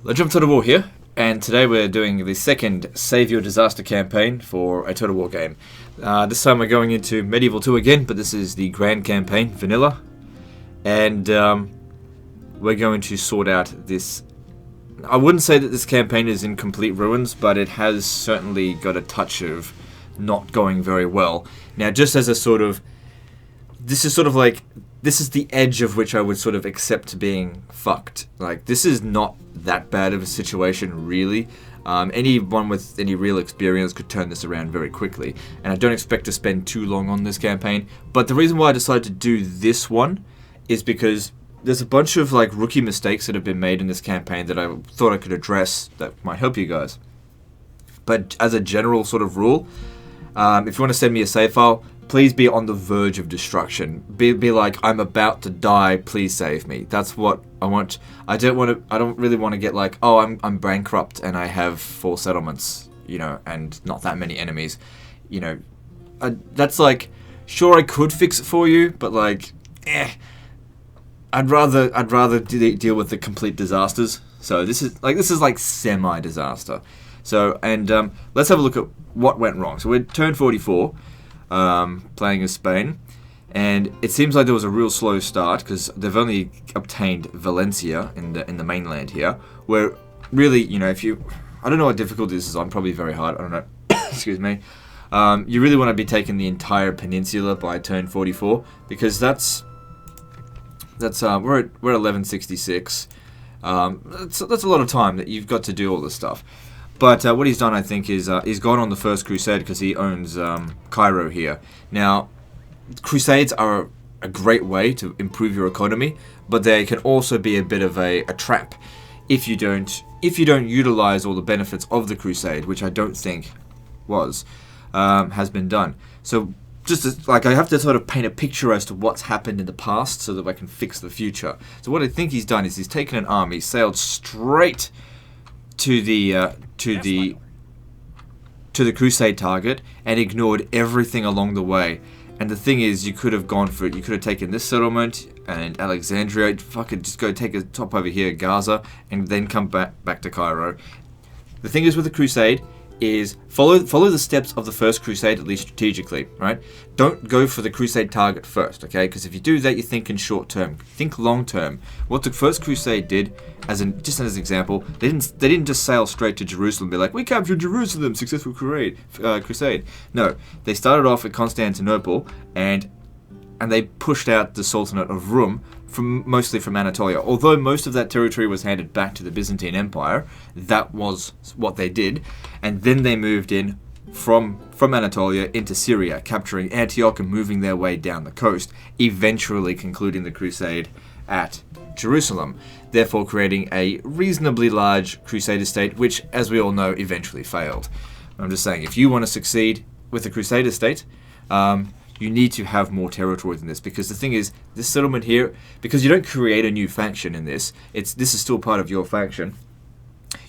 Legend of Total War here, and today we're doing the second Save Your Disaster campaign for a Total War game. This time we're going into Medieval 2 again, but this is the Grand Campaign, Vanilla. And we're going to sort out this... I wouldn't say that this campaign is in complete ruins, but it has certainly got a touch of not going very well. Now, just as a sort of... This is sort of like... This is the edge of which I would sort of accept being fucked. Like, this is not that bad of a situation, really. Anyone with any real experience could turn this around very quickly. And I don't expect to spend too long on this campaign. But the reason why I decided to do this one is because there's a bunch of, like, rookie mistakes that have been made in this campaign that I thought I could address that might help you guys. But as a general sort of rule, if you want to send me a save file, please be on the verge of destruction. Be like, I'm about to die, please save me. That's what I want. I don't really want to get like, oh, I'm bankrupt and I have 4 settlements, you know, and not that many enemies. You know, that's like, sure, I could fix it for you, but like, I'd rather deal with the complete disasters. So this is like semi-disaster. So, and let's have a look at what went wrong. So we're turn 44. Playing as Spain, and it seems like there was a real slow start because they've only obtained Valencia in the mainland here, where really, you know, I don't know what difficulty this is on, probably very hard, I don't know, excuse me, you really want to be taking the entire peninsula by turn 44, because that's we're at 1166, that's a lot of time that you've got to do all this stuff. But what he's done, I think, is he's gone on the First Crusade because he owns Cairo here. Now, Crusades are a great way to improve your economy, but they can also be a bit of a trap if you don't utilize all the benefits of the Crusade, which I don't think has been done. So, I have to sort of paint a picture as to what's happened in the past so that I can fix the future. So what I think he's done is he's taken an army, sailed straight to the Crusade target and ignored everything along the way. And the thing is, you could have gone for it. You could have taken this settlement and Alexandria. Fucking just go take a top over here, Gaza, and then come back to Cairo. The thing is with the Crusade is follow the steps of the First Crusade, at least strategically, right? Don't go for the Crusade target first, okay? Because if you do that, you think in short term. Think long term. What the First Crusade did, just as an example, they didn't just sail straight to Jerusalem and be like, we captured Jerusalem, successful crusade. No, they started off at Constantinople and they pushed out the Sultanate of Rum, mostly from Anatolia. Although most of that territory was handed back to the Byzantine Empire, that was what they did. And then they moved in from Anatolia into Syria, capturing Antioch and moving their way down the coast, eventually concluding the crusade at Jerusalem, therefore creating a reasonably large Crusader state, which, as we all know, eventually failed. I'm just saying, if you want to succeed with the Crusader state, you need to have more territory than this, because the thing is, this settlement here, because you don't create a new faction in this, this is still part of your faction.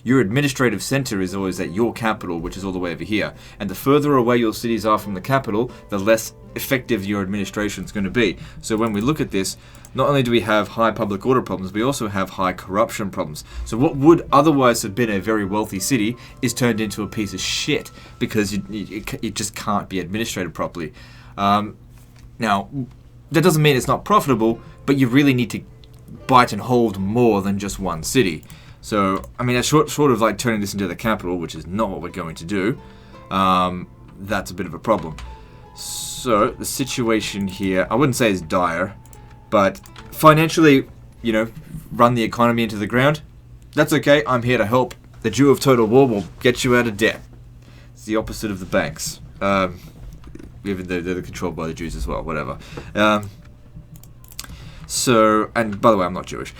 Your administrative center is always at your capital, which is all the way over here. And the further away your cities are from the capital, the less effective your administration is going to be. So when we look at this, not only do we have high public order problems, we also have high corruption problems. So what would otherwise have been a very wealthy city is turned into a piece of shit, because it just can't be administrated properly. Now, that doesn't mean it's not profitable, but you really need to bite and hold more than just one city. So, I mean, short of like turning this into the capital, which is not what we're going to do, that's a bit of a problem. So, the situation here, I wouldn't say is dire, but financially, you know, run the economy into the ground, that's okay, I'm here to help. The Jew of Total War will get you out of debt. It's the opposite of the banks. Even though they're controlled by the Jews as well, whatever. So, and by the way, I'm not Jewish.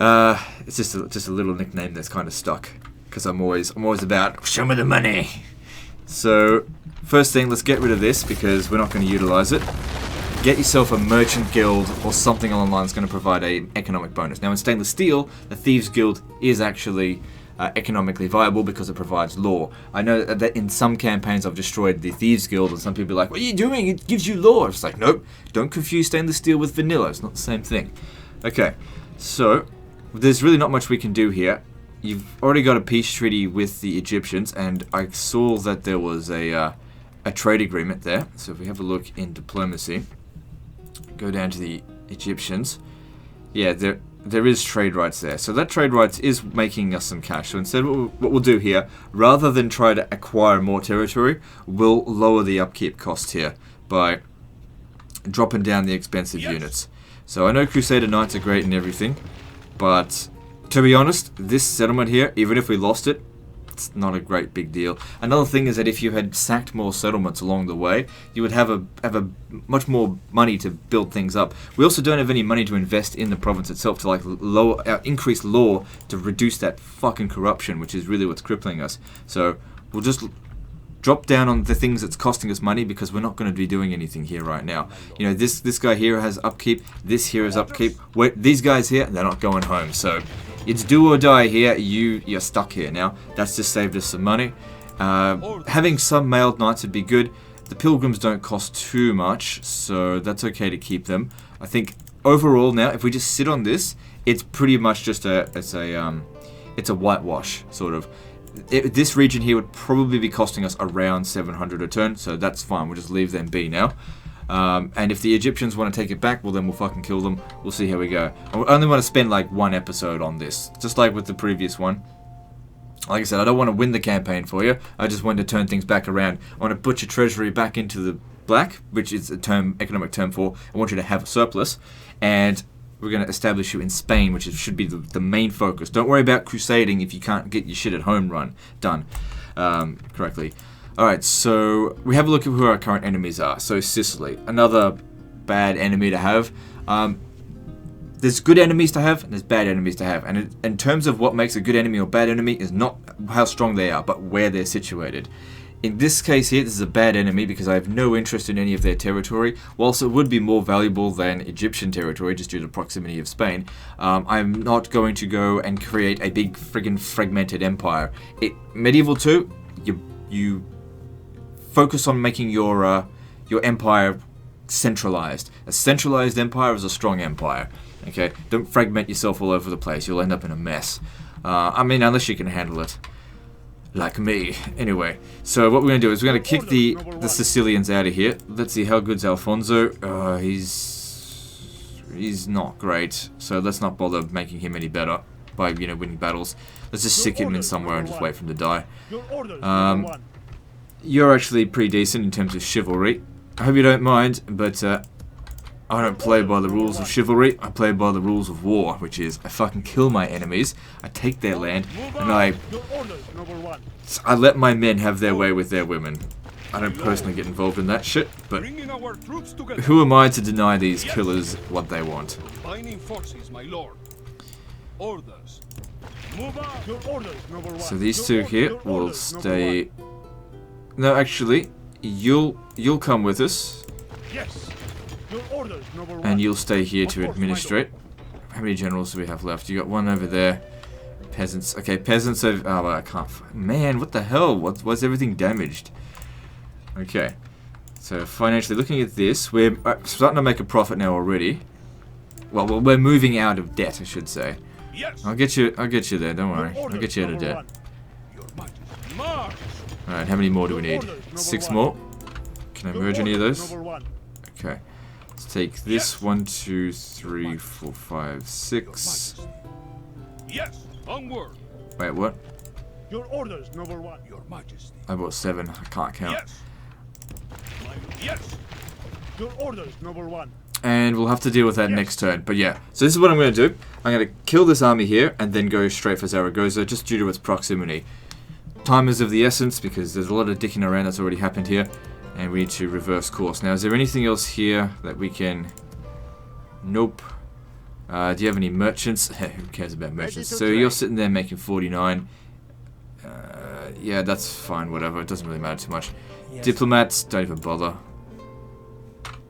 It's just a little nickname that's kind of stuck, because I'm always about show me the money. So, first thing, let's get rid of this because we're not going to utilize it. Get yourself a merchant guild or something along the line that's going to provide an economic bonus. Now, in stainless steel, the thieves guild is actually economically viable because it provides law. I know that in some campaigns I've destroyed the Thieves Guild and some people are like, what are you doing? It gives you law. It's like, nope, don't confuse stainless steel with vanilla. It's not the same thing. Okay, so there's really not much we can do here. you've already got a peace treaty with the Egyptians, and I saw that there was a trade agreement there. So if we have a look in diplomacy, go down to the Egyptians. Yeah, there is trade rights there. So that trade rights is making us some cash. So instead what we'll do here, rather than try to acquire more territory, we'll lower the upkeep cost here by dropping down the expensive units. So I know Crusader Knights are great and everything, but to be honest, this settlement here, even if we lost it, it's not a great big deal. Another thing is that if you had sacked more settlements along the way, you would have a much more money to build things up. We also don't have any money to invest in the province itself to like increase law to reduce that fucking corruption, which is really what's crippling us. So we'll just drop down on the things that's costing us money, because we're not going to be doing anything here right now. You know, this guy here has upkeep, this here is upkeep. These guys here, they're not going home. So it's do or die here. You're stuck here now. That's just saved us some money. Having some mailed knights would be good. The pilgrims don't cost too much, so that's okay to keep them. I think overall now, if we just sit on this, it's pretty much just it's a whitewash sort of. This region here would probably be costing us around 700 a turn, so that's fine. We'll just leave them be now. And if the Egyptians want to take it back, well then we'll fucking kill them. We'll see how we go. I only want to spend like one episode on this, just like with the previous one. Like I said, I don't want to win the campaign for you. I just want to turn things back around. I want to put your treasury back into the black, which is a economic term for I want you to have a surplus. And we're going to establish you in Spain, which should be the main focus. Don't worry about crusading if you can't get your shit at home done correctly. Alright, so we have a look at who our current enemies are. So Sicily, another bad enemy to have. There's good enemies to have, and there's bad enemies to have. And in terms of what makes a good enemy or bad enemy is not how strong they are, but where they're situated. In this case here, this is a bad enemy because I have no interest in any of their territory. Whilst it would be more valuable than Egyptian territory, just due to proximity of Spain, I'm not going to go and create a big friggin' fragmented empire. Medieval 2, you focus on making your empire centralized. A centralized empire is a strong empire. Okay, don't fragment yourself all over the place. You'll end up in a mess. I mean, unless you can handle it. Like me. Anyway, so what we're going to do is we're going to kick the Sicilians out of here. Let's see, how good's Alfonso? He's not great, so let's not bother making him any better by, winning battles. Let's just stick him in somewhere and just wait for him to die. You're actually pretty decent in terms of chivalry. I hope you don't mind, but I don't play by the rules of chivalry. I play by the rules of war, which is I fucking kill my enemies, I take their land, and I let my men have their way with their women. I don't personally get involved in that shit, but who am I to deny these killers what they want? So these two here will stay. No, actually, you'll come with us. And you'll stay here to administrate. How many generals do we have left? You got one over there. Peasants. Okay, peasants over... Oh, well, I can't... Man, what the hell? Why's everything damaged? Okay. So, financially, looking at this, we're starting to make a profit now already. Well, we're moving out of debt, I should say. I'll get you there, don't worry. I'll get you out of debt. Alright, how many more do we need? 6 more? Can I merge any of those? Okay. Let's take this 1, 2, 3, 4, 5, 6. Yes, onward. Wait, what? Your orders, number 1. Your Majesty. I bought 7. I can't count. Yes. Yes. Your orders, number 1. And we'll have to deal with that next turn. But yeah, so this is what I'm going to do. I'm going to kill this army here and then go straight for Zaragoza, just due to its proximity. Time is of the essence because there's a lot of dicking around that's already happened here. And we need to reverse course. Now, is there anything else here that we can... Nope. Do you have any merchants? Who cares about merchants? So you're sitting there making 49. Yeah, that's fine, whatever. It doesn't really matter too much. Yes. Diplomats, don't even bother.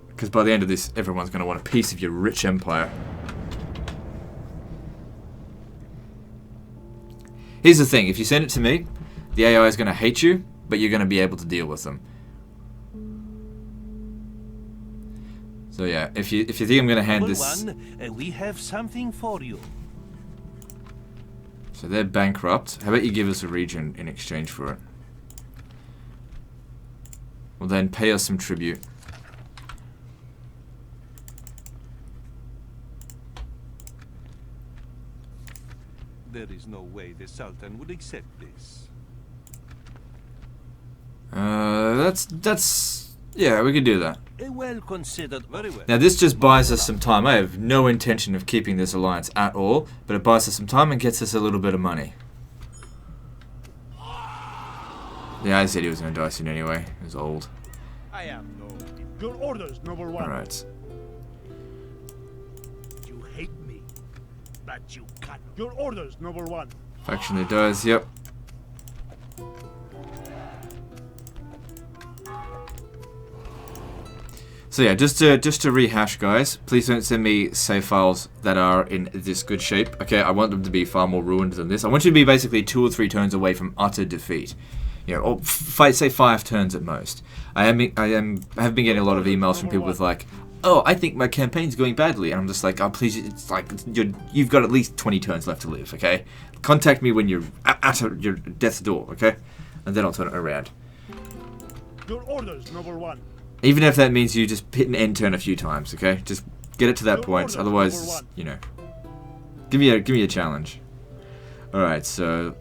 Because by the end of this, everyone's going to want a piece of your rich empire. Here's the thing. If you send it to me, the AI is going to hate you, but you're going to be able to deal with them. So yeah, if you think I'm gonna hand this, we have something for you. So they're bankrupt. How about you give us a region in exchange for it? Well then, pay us some tribute. There is no way the Sultan would accept this. Yeah, we could do that. A well-considered, very well. Now this just buys us some time. I have no intention of keeping this alliance at all, but it buys us some time and gets us a little bit of money. Yeah, I said he was going to die soon anyway. He was old. I am no. Your orders, number one. Alright. You hate me, but you can't. Your orders, number one. Faction that dies, yep. So yeah, just to rehash, guys, please don't send me save files that are in this good shape. Okay, I want them to be far more ruined than this. I want you to be basically 2 or 3 turns away from utter defeat. You know, or say 5 turns at most. I have been getting a lot of emails from people with like, oh, I think my campaign's going badly, and I'm just like, oh please, it's like you've got at least 20 turns left to live. Okay, contact me when you're at your death's door. Okay, and then I'll turn it around. Your orders, number one. Even if that means you just hit an end turn a few times, okay? Just get it to that point. Otherwise, you know, give me a challenge. All right, so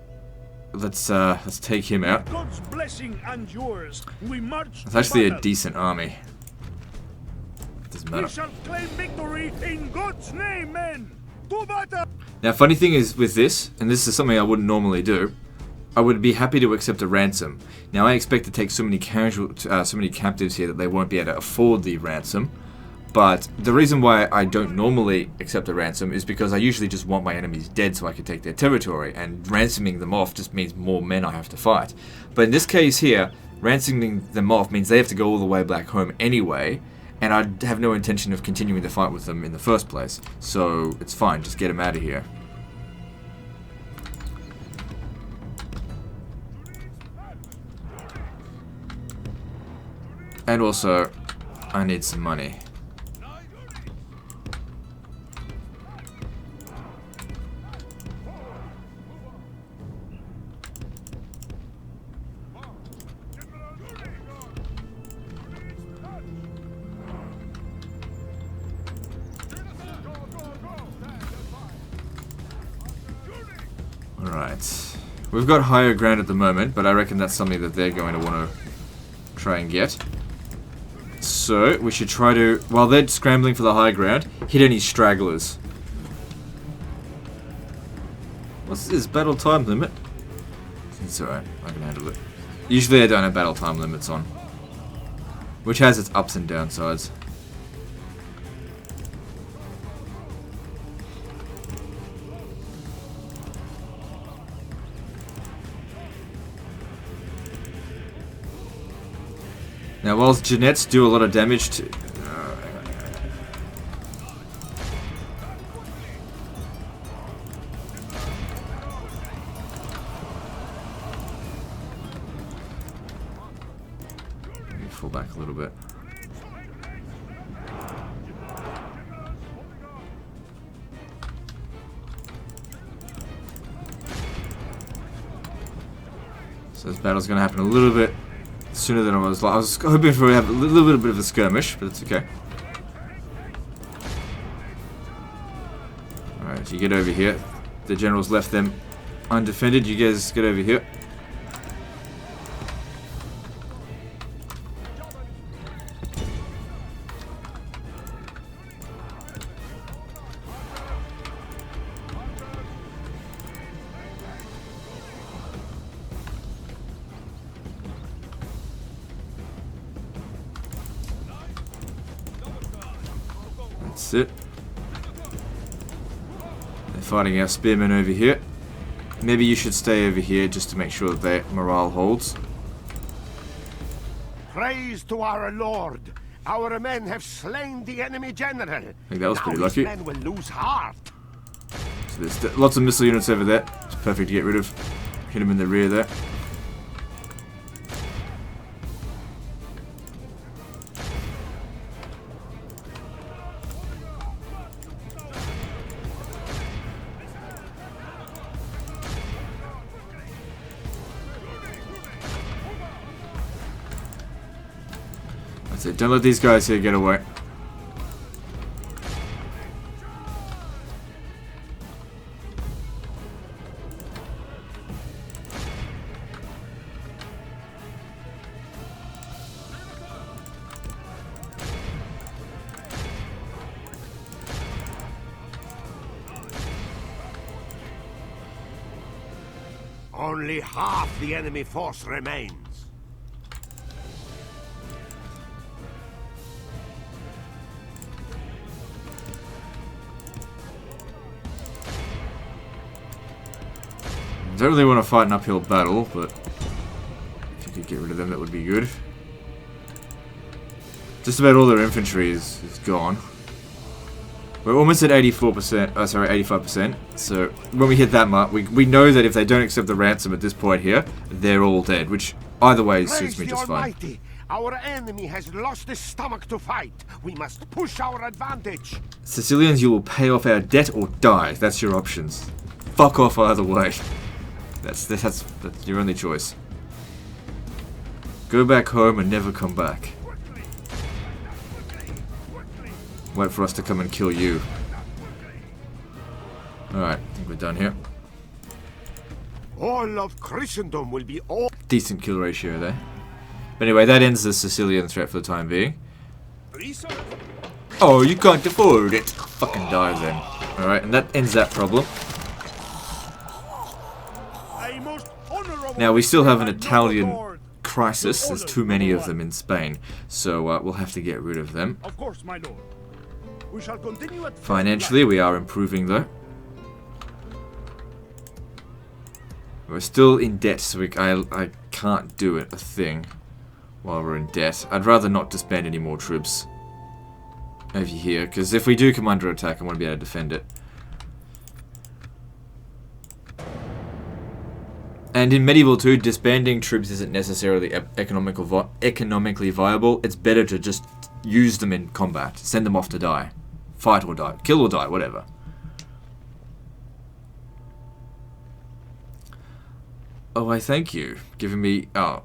let's take him out. God's blessing and yours. We march. It's actually a decent army. Doesn't matter. We shall claim victory in God's name, men. To battle. Now, funny thing is with this, and this is something I wouldn't normally do, I would be happy to accept a ransom. Now, I expect to take so many captives here that they won't be able to afford the ransom. But the reason why I don't normally accept a ransom is because I usually just want my enemies dead so I can take their territory, and ransoming them off just means more men I have to fight. But in this case here, ransoming them off means they have to go all the way back home anyway, and I have no intention of continuing the fight with them in the first place. So it's fine, just get them out of here. And also, I need some money. Alright. We've got higher ground at the moment, but I reckon that's something that they're going to want to try and get. So, we should try to, while they're scrambling for the high ground, hit any stragglers. What's this battle time limit? It's alright, I can handle it. Usually I don't have battle time limits on, which has its ups and downsides. Now, whilst Jeanettes do a lot of damage to... Let me fall back a little bit. So this battle's going to happen a little bit sooner than I was hoping for. We have a little bit of a skirmish, but it's okay. Alright, you get over here. The generals left them undefended. You guys get over here. That's it. They're fighting our spearmen over here. Maybe you should stay over here just to make sure that their morale holds. Praise to our Lord! Our men have slain the enemy general. I think that was pretty lucky. Men will lose heart. So there's lots of missile units over there. It's perfect to get rid of. Hit them in the rear there. That's it. Don't let these guys here get away. Only half the enemy force remains. Don't really want to fight an uphill battle, but if you could get rid of them, that would be good. Just about all their infantry is gone. We're almost at 84%, oh sorry, 85%. So when we hit that mark, we know that if they don't accept the ransom at this point here, they're all dead, which either way suits me just fine. Our enemy has lost his stomach to fight. We must push our advantage. Sicilians, you will pay off our debt or die. That's your options. Fuck off either way. That's your only choice. Go back home and never come back. Wait for us to come and kill you. Alright, I think we're done here. All of Christendom will be all. Decent kill ratio there. But anyway, that ends the Sicilian threat for the time being. Oh, you can't afford it. Fucking die then. Alright, and that ends that problem. Now, we still have an Italian crisis. There's too many of them in Spain. So, we'll have to get rid of them. Of course, my lord. We shall continue at Financially, we are improving though. We're still in debt, so I can't do a thing while we're in debt. I'd rather not disband any more troops over here, because if we do come under attack, I want to be able to defend it. And in Medieval 2, disbanding troops isn't necessarily economically viable. It's better to just use them in combat. Send them off to die. Fight or die. Kill or die, whatever. Oh, I thank you. Giving me... Oh,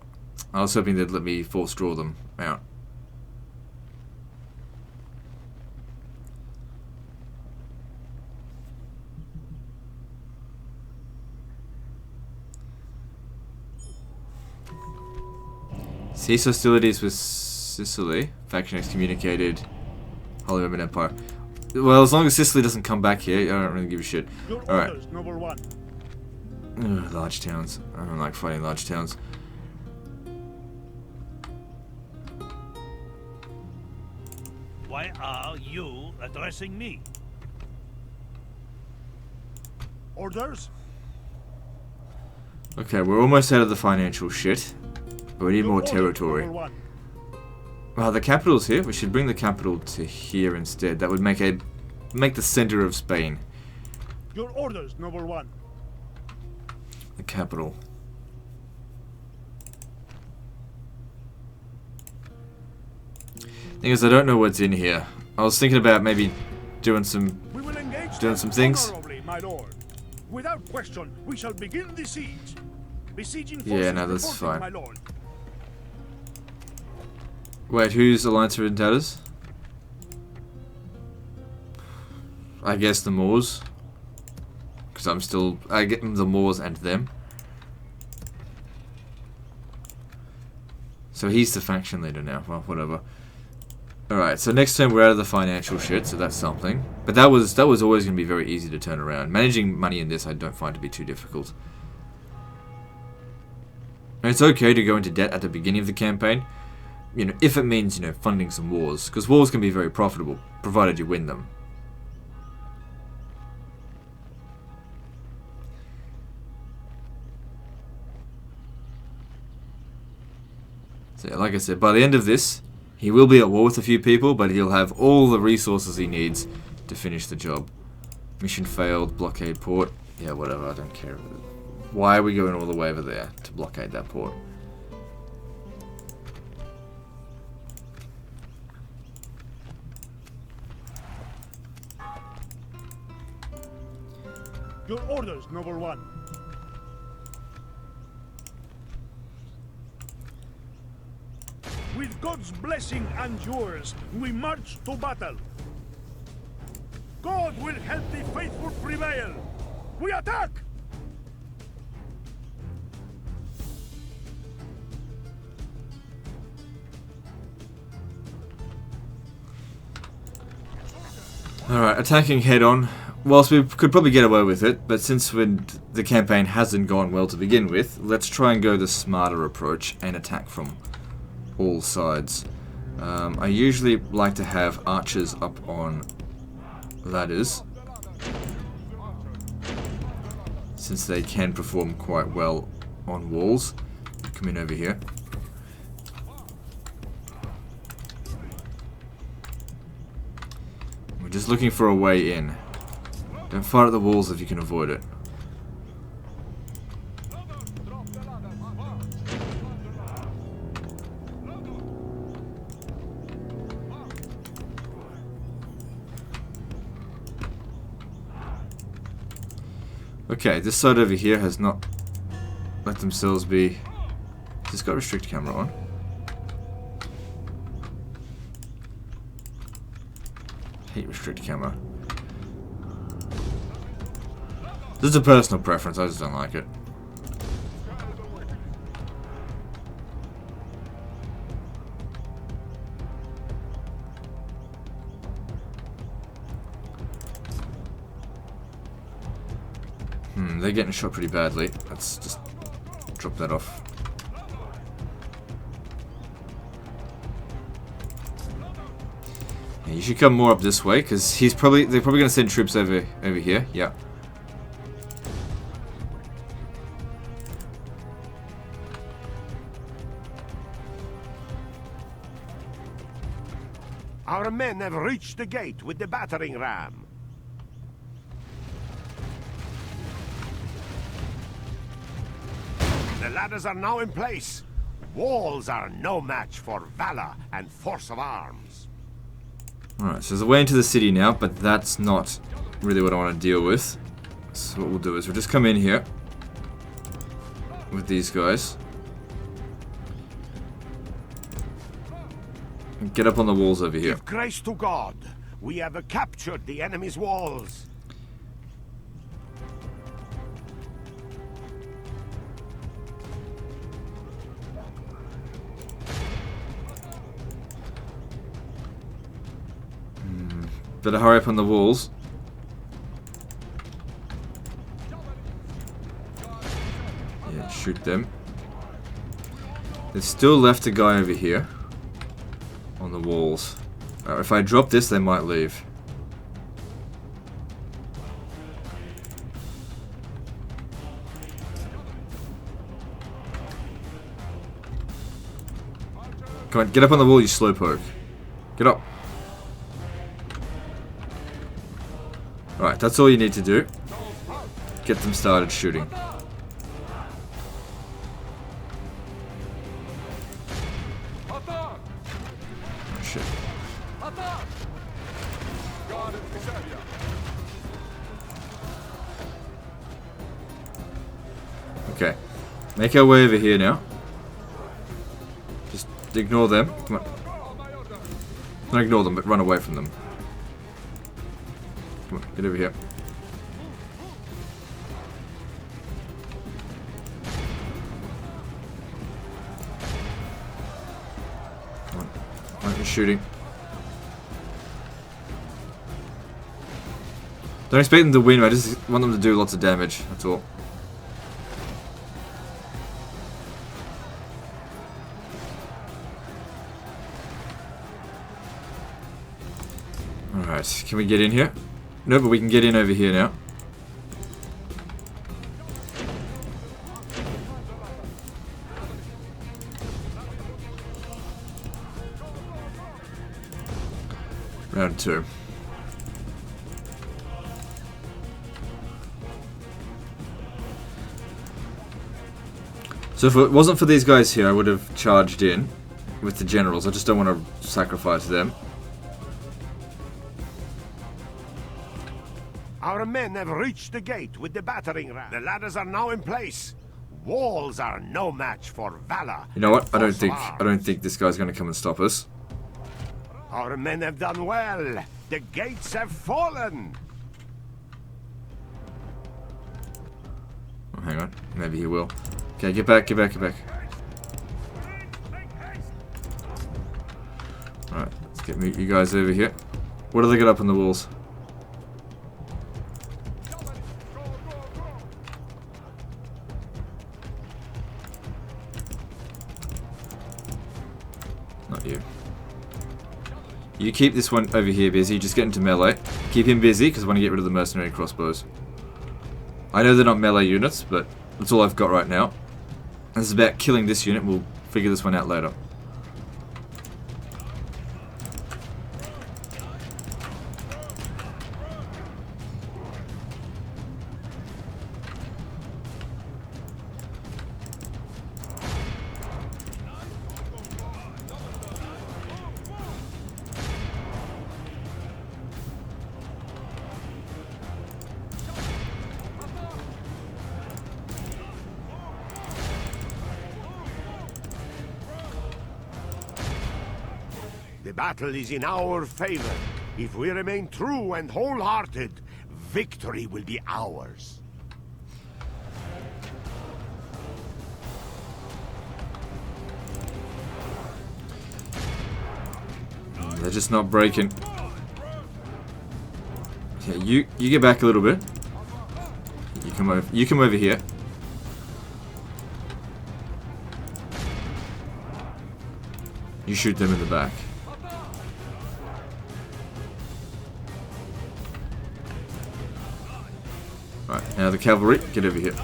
I was hoping they'd let me force draw them out. Cease hostilities with Sicily. Faction excommunicated. Holy Roman Empire. Well, as long as Sicily doesn't come back here, I don't really give a shit. Alright. Large towns. I don't like fighting large towns. Why are you addressing me? Orders? Okay, we're almost out of the financial shit. But we need more territory. Well, the capital's here. We should bring the capital to here instead. That would make the center of Spain. Your orders, number one. The capital. Thing is, I don't know what's in here. I was thinking about maybe doing some things. My lord. Without question, we shall begin the siege. Besieging forces Yeah, no, that's reporting, fine. my lord. Wait, who's Alliance for Invaders? I guess the Moors. Because I get the Moors and them. So he's the faction leader now. Well, whatever. Alright, so next turn we're out of the financial shit, so that's something. But that was always going to be very easy to turn around. Managing money in this I don't find to be too difficult. And it's okay to go into debt at the beginning of the campaign. You know, if it means, you know, funding some wars. Because wars can be very profitable, provided you win them. So, yeah, like I said, by the end of this, he will be at war with a few people, but he'll have all the resources he needs to finish the job. Mission failed, blockade port. Yeah, whatever, I don't care. Why are we going all the way over there to blockade that port? Your orders, number one. With God's blessing and yours, we march to battle. God will help the faithful prevail. We attack! Alright, attacking head-on. Whilst we could probably get away with it, but since the campaign hasn't gone well to begin with, let's try and go the smarter approach and attack from all sides. I usually like to have archers up on ladders, since they can perform quite well on walls. Come in over here. We're just looking for a way in. Don't fire at the walls if you can avoid it. Okay, this side over here has not let themselves be... Has this got restrict camera on? Hate restrict camera. This is a personal preference, I just don't like it. They're getting shot pretty badly. Let's just drop that off. Yeah, you should come more up this way, because they're probably going to send troops over here. Yeah. Our men have reached the gate with the battering ram. The ladders are now in place. Walls are no match for valor and force of arms. Alright, so there's a way into the city now, but that's not really what I want to deal with. So what we'll do is we'll just come in here with these guys. And get up on the walls over here. Give grace to God. We have captured the enemy's walls. Better hurry up on the walls. Yeah, shoot them. There's still left a guy over here on the walls. If I drop this, they might leave. Come on, get up on the wall, you slowpoke. Get up. Alright, that's all you need to do. Get them started shooting. Oh, shit. Okay. Make our way over here now. Just ignore them. Come on. Not ignore them, but run away from them. Come on, get over here. Come on. Why aren't you shooting? Don't expect them to win, I just want them to do lots of damage, that's all. Alright, can we get in here? No, but we can get in over here now. Round 2. So if it wasn't for these guys here, I would have charged in with the generals. I just don't want to sacrifice them. Our men have reached the gate with the battering ram. The ladders are now in place. Walls are no match for valor. You know what? I and don't think this guy's going to come and stop us. Our men have done well. The gates have fallen. Oh, hang on. Maybe he will. Okay, get back, get back, get back. Alright, let's get you guys over here. What do they got up on the walls? Not you. You keep this one over here busy, just get into melee. Keep him busy, because I want to get rid of the mercenary crossbows. I know they're not melee units, but that's all I've got right now. This is about killing this unit, we'll figure this one out later. The battle is in our favor. If we remain true and wholehearted, victory will be ours. They're just not breaking. Okay, you get back a little bit. You come over here. You shoot them in the back. Right, now the cavalry, get over here.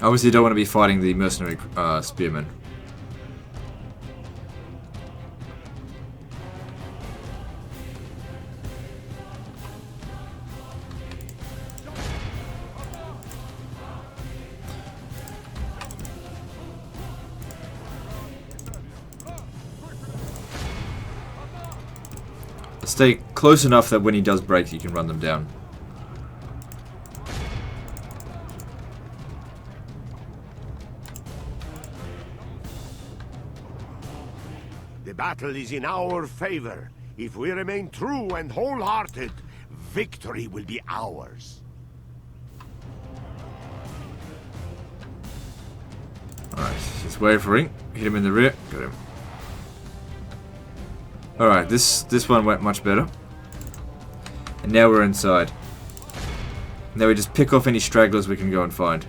Obviously you don't want to be fighting the mercenary spearmen. Stay close enough that when he does break, you can run them down. The battle is in our favor. If we remain true and wholehearted, victory will be ours. Alright, he's wavering. Hit him in the rear. Got him. Alright, this one went much better. And now we're inside. Now we just pick off any stragglers we can go and find.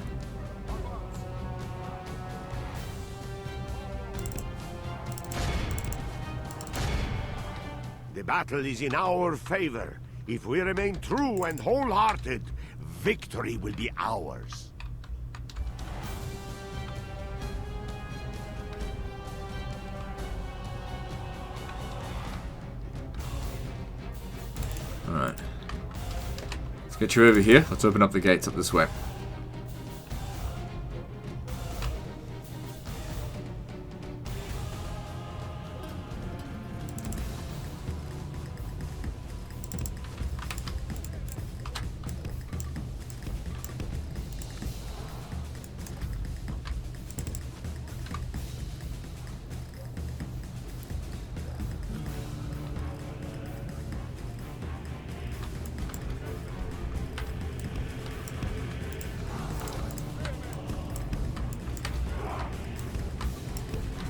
The battle is in our favor. If we remain true and wholehearted, victory will be ours. Alright. Let's get you over here. Let's open up the gates up this way.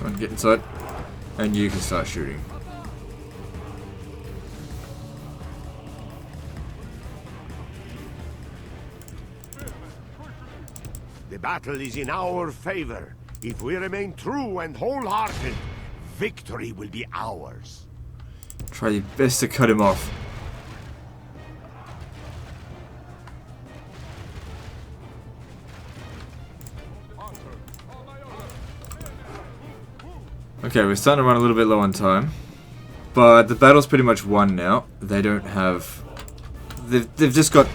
Go and get inside. And you can start shooting. The battle is in our favor. If we remain true and wholehearted, victory will be ours. Try your best to cut him off. Okay, we're starting to run a little bit low on time. But the battle's pretty much won now. They don't have... They've just got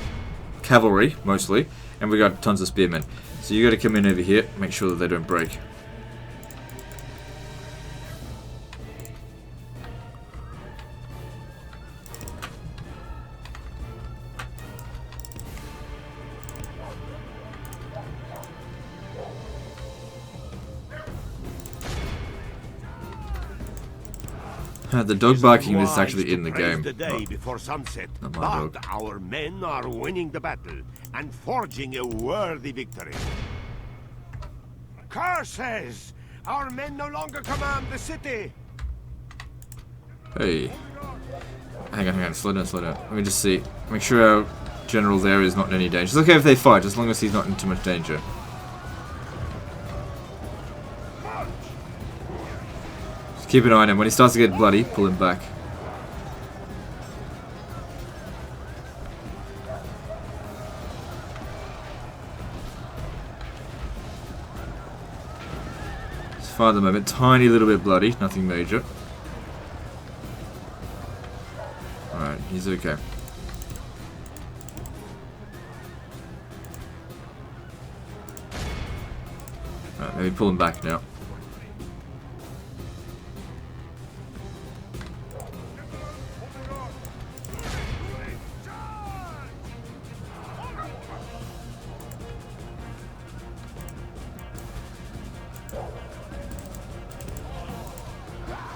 cavalry, mostly. And we got tons of spearmen. So you gotta come in over here, make sure that they don't break. The dog barking is actually in the game. The day before sunset, not my but dog. our men are winning the battle and forging a worthy victory. Curses! Our men no longer command the city. Hey. Hang on. Slow down. Let me just see. Make sure our general there is not in any danger. It's okay if they fight, as long as he's not in too much danger. Just keep an eye on him. When he starts to get bloody, pull him back. His fire at the moment, tiny little bit bloody, nothing major. Alright, he's okay. Alright, maybe pull him back now.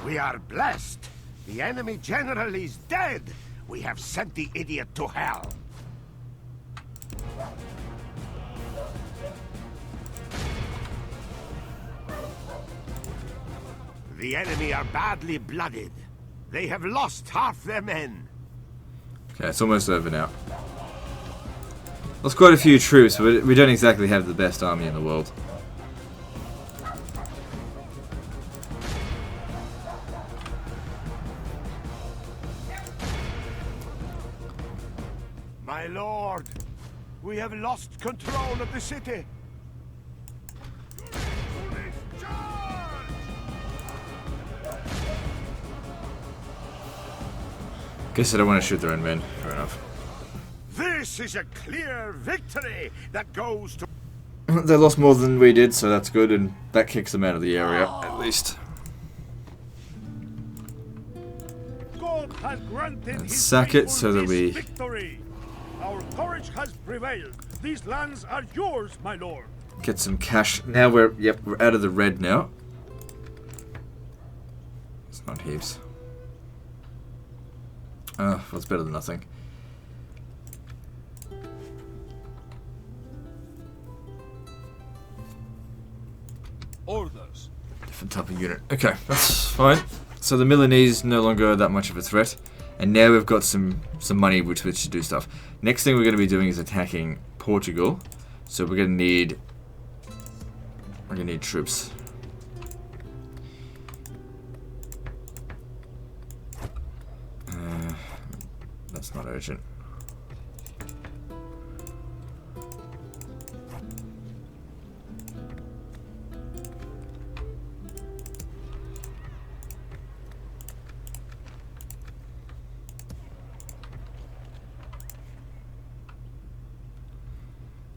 We are blessed. The enemy general is dead. We have sent the idiot to hell. The enemy are badly blooded. They have lost half their men. Okay, it's almost over now. Lost quite a few troops, but we don't exactly have the best army in the world. My lord, we have lost control of the city. Guess I don't want to shoot their own men. Fair enough. This is a clear victory that goes to... They lost more than we did, so that's good, and that kicks them out of the area, at least. God has granted his sack it so that people we- this victory. Our courage has prevailed. These lands are yours, my lord. Get some cash. Now we're out of the red now. It's not heaps. Well, it's better than nothing. Orders. Different type of unit. Okay, that's fine. So the Milanese no longer that much of a threat, and now we've got some money which to do stuff. Next thing we're going to be doing is attacking Portugal. So we're going to need troops. That's not urgent.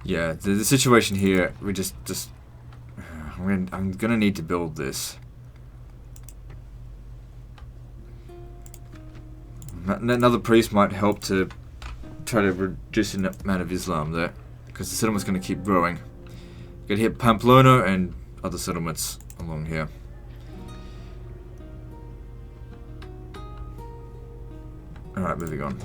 Yeah, the situation here, we just I'm gonna need to build this. Another priest might help to try to reduce the amount of Islam there, because the settlement's going to keep growing. Gonna hit Pamplona and other settlements along here. Alright, moving on.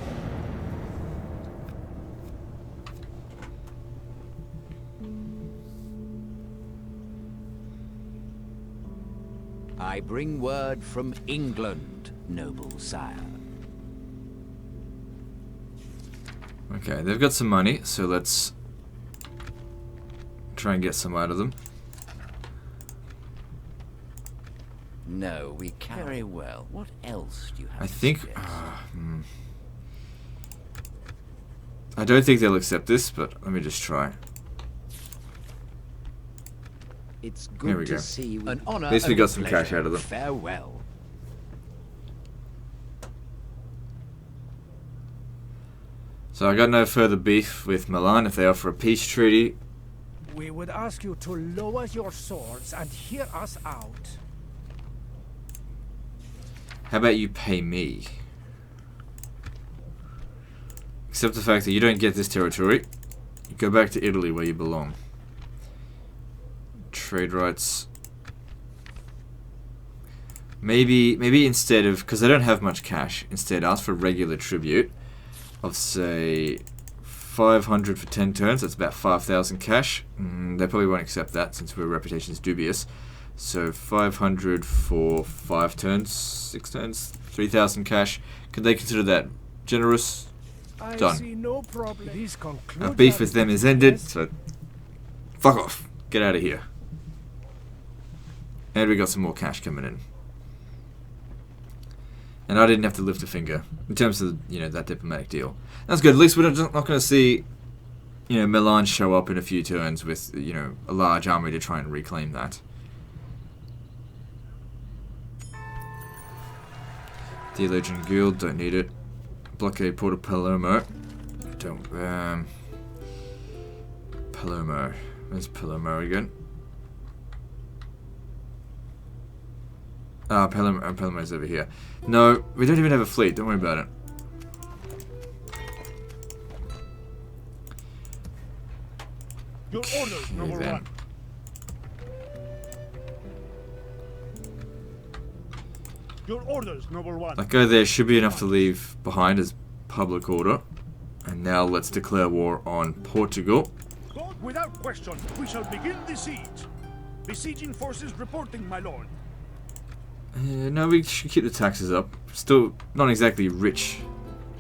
I bring word from England, noble sire. Okay, they've got some money, so let's try and get some out of them. No, we can. Very well. What else do you have I to think... suggest? I don't think they'll accept this, but let me just try. It's Here we good to go. see you. An honor. At least we and got a some pleasure. cash out of them. Farewell. So I got no further beef with Milan if they offer a peace treaty. We would ask you to lower your swords and hear us out. How about you pay me? Accept the fact that you don't get this territory. You go back to Italy where you belong. Trade rights. maybe instead of, because I don't have much cash, instead ask for regular tribute of, say, 500 for 10 turns. That's about 5,000 cash. They probably won't accept that since our reputation is dubious. So 500 for 5 turns, 6 turns, 3,000 cash. Could they consider that generous? Done. See no problem. Our beef with them is ended, so fuck off. Get out of here. And we got some more cash coming in. And I didn't have to lift a finger in terms of, you know, that diplomatic deal. That's good. At least we're not going to see, you know, Milan show up in a few turns with, you know, a large army to try and reclaim that. Theologian Guild, don't need it. Blockade Port of Palermo. Don't, Palermo. Where's Palermo again? Ah, Palermo's over here. No, we don't even have a fleet. Don't worry about it. Your orders, number then. 1. Your orders, number 1. That guy there should be enough to leave behind as public order. And now let's declare war on Portugal. Without question, we shall begin the siege. Besieging forces reporting, my lord. No, we should keep the taxes up. Still not exactly rich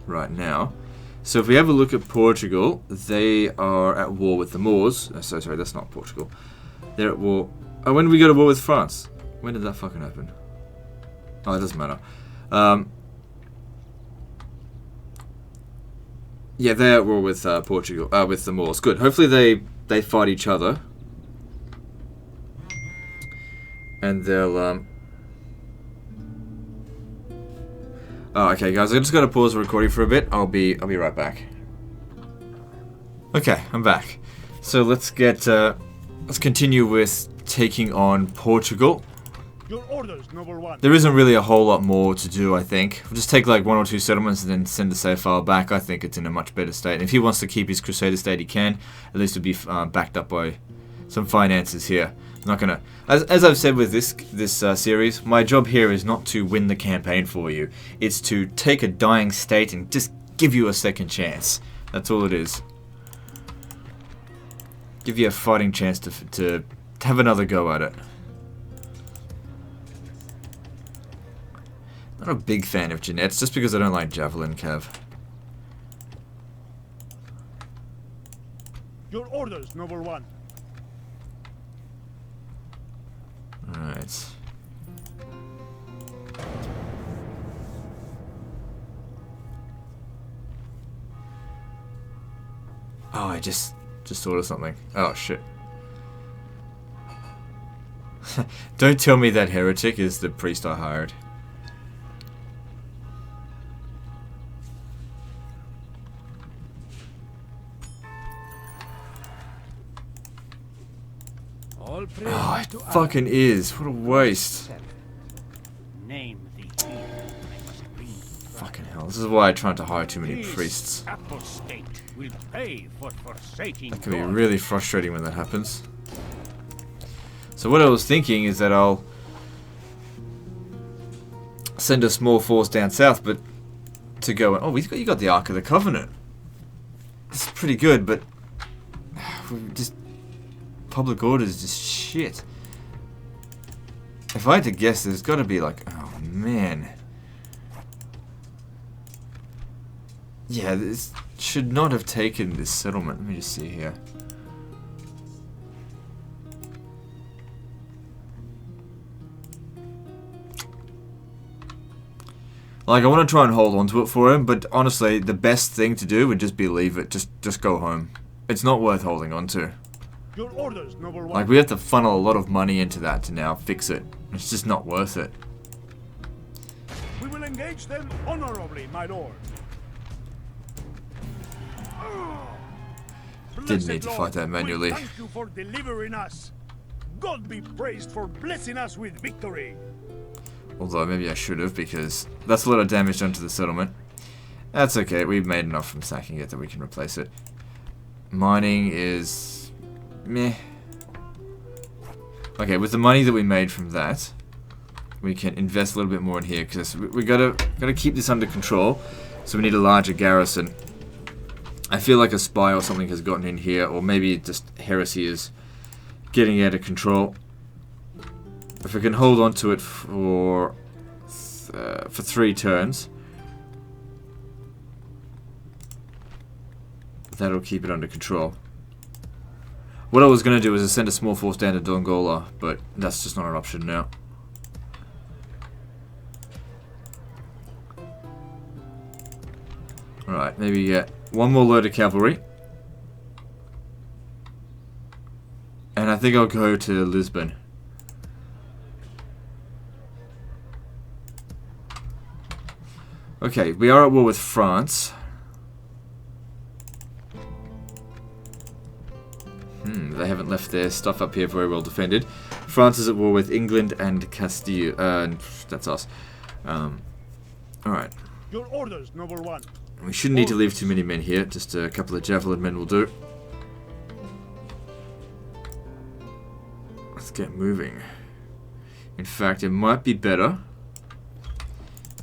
right now. So if we have a look at Portugal, they are at war with the Moors. So sorry, that's not Portugal. They're at war. Oh, when did we go to war with France? When did that fucking happen? Oh, it doesn't matter. Yeah, they're at war with Portugal, with the Moors. Good. Hopefully they fight each other, and they'll. Oh, okay, guys. I just got to pause the recording for a bit. I'll be right back. Okay, I'm back. So let's continue with taking on Portugal. Your orders, number 1. There isn't really a whole lot more to do, I think. We'll just take like 1 or 2 settlements and then send the save file back. I think it's in a much better state. And if he wants to keep his Crusader state, he can. At least it'll be backed up by some finances here. I'm not gonna, as I've said with this series, my job here is not to win the campaign for you. It's to take a dying state and just give you a second chance. That's all it is. Give you a fighting chance to have another go at it. Not a big fan of Jeanette's, just because I don't like Javelin Cav. Your orders, number 1. Alright. Oh, I just thought of something. Oh, shit. Don't tell me that heretic is the priest I hired. Oh, it fucking is. What a waste. Name the hero I must bring. Fucking hell. This is why I try not to hire too many priests. Apostate will pay for forsaking That can be God. really frustrating when that happens. So what I was thinking is that I'll send a small force down south, but to go. Oh, you got the Ark of the Covenant. It's pretty good, but just public order is just shit. If I had to guess, there's got to be like, oh man. Yeah, this should not have taken this settlement. Let me just see here. Like, I want to try and hold on to it for him, but honestly, the best thing to do would just be leave it. Just go home. It's not worth holding on to. Your orders, number 1. Like, we have to funnel a lot of money into that to now fix it. It's just not worth it. We will engage them honorably, my lord. Didn't need to fight that manually. Thank you for delivering us. God be praised for blessing us with victory. Although maybe I should have, because that's a lot of damage done to the settlement. That's okay, we've made enough from sacking it that we can replace it. Mining is meh. Okay, with the money that we made from that, we can invest a little bit more in here, because we gotta keep this under control. So we need a larger garrison. I feel like a spy or something has gotten in here, or maybe just heresy is getting out of control. If we can hold on to it for 3 turns, that'll keep it under control. What I was going to do is send a small force down to Dongola, but that's just not an option now. Alright, maybe get 1 more load of cavalry. And I think I'll go to Lisbon. Okay, we are at war with France. They haven't left their stuff up here very well defended. France is at war with England and Castile. That's us. Alright. Your orders, noble one. We shouldn't need to leave too many men here. Just a couple of javelin men will do. Let's get moving. In fact, it might be better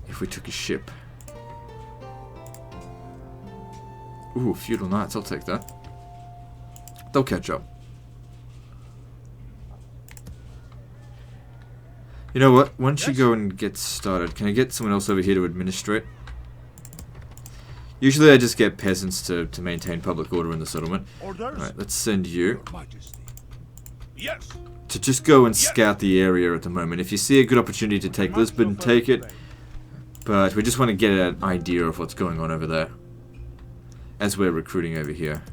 if we took a ship. Ooh, feudal knights. I'll take that. They'll catch up. You know what? Once you go and get started, can I get someone else over here to administrate? Usually I just get peasants to maintain public order in the settlement. Alright, let's send you to just go and scout the area at the moment. If you see a good opportunity to take Lisbon, take it. But we just want to get an idea of what's going on over there as we're recruiting over here.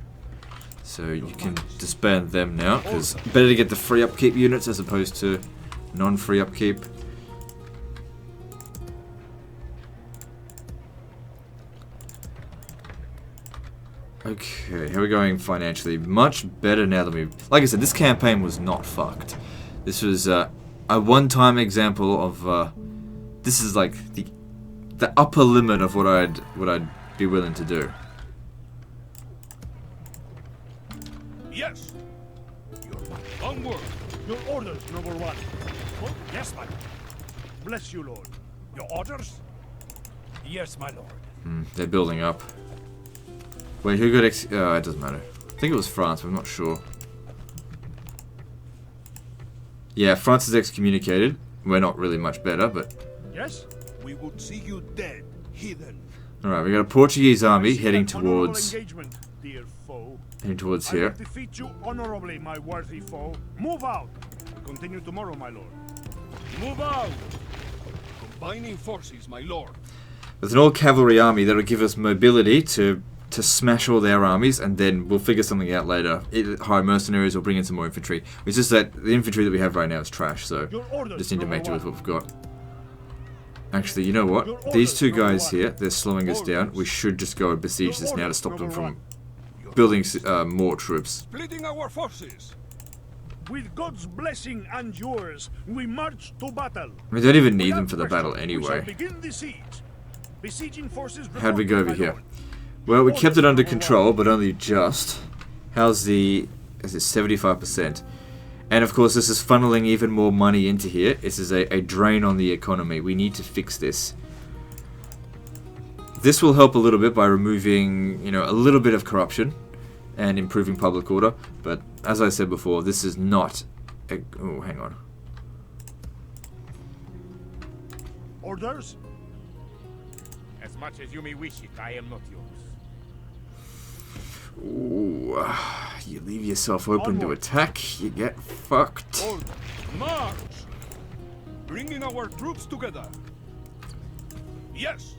So you can disband them now, because better to get the free upkeep units as opposed to non-free upkeep. Okay, how are we going financially? Much better now than we... Like I said, this campaign was not fucked. This was a one-time example of... this is like the upper limit of what I'd be willing to do. Yes. Onward. Your orders, noble one. Oh, yes, my lord. Bless you, lord. Your orders? Yes, my lord. They're building up. Wait, who got it doesn't matter. I think it was France, but I'm not sure. Yeah, France is excommunicated. We're not really much better, but... Yes? We would see you dead, heathen. Alright, we got a Portuguese army heading towards... Dear foe. Heading towards I will here. defeat you honorably, my worthy foe. Move out. Continue tomorrow, my lord. Move out. Combining forces, my lord. With an all-cavalry army, that'll give us mobility to smash all their armies, and then we'll figure something out later. Hire mercenaries or bring in some more infantry. It's just that the infantry that we have right now is trash, so just need to make do with what we've got. Actually, you know what? These two guys here, they're slowing us down. We should just go and besiege this now to stop them from building more troops. Splitting our forces. With God's blessing and yours, we march to battle. We don't even need them for the battle anyway. Begin the siege. Besieging forces. How'd we go over here? Well, we kept it under control, but only just. How's the... Is it 75%? And of course, this is funneling even more money into here. This is a drain on the economy. We need to fix this. This will help a little bit by removing, you know, a little bit of corruption and improving public order. But as I said before, this is not... Oh, hang on. Orders? As much as you may wish it, I am not yours. Ooh, you leave yourself open to attack, you get fucked. March! Bringing our troops together. Yes.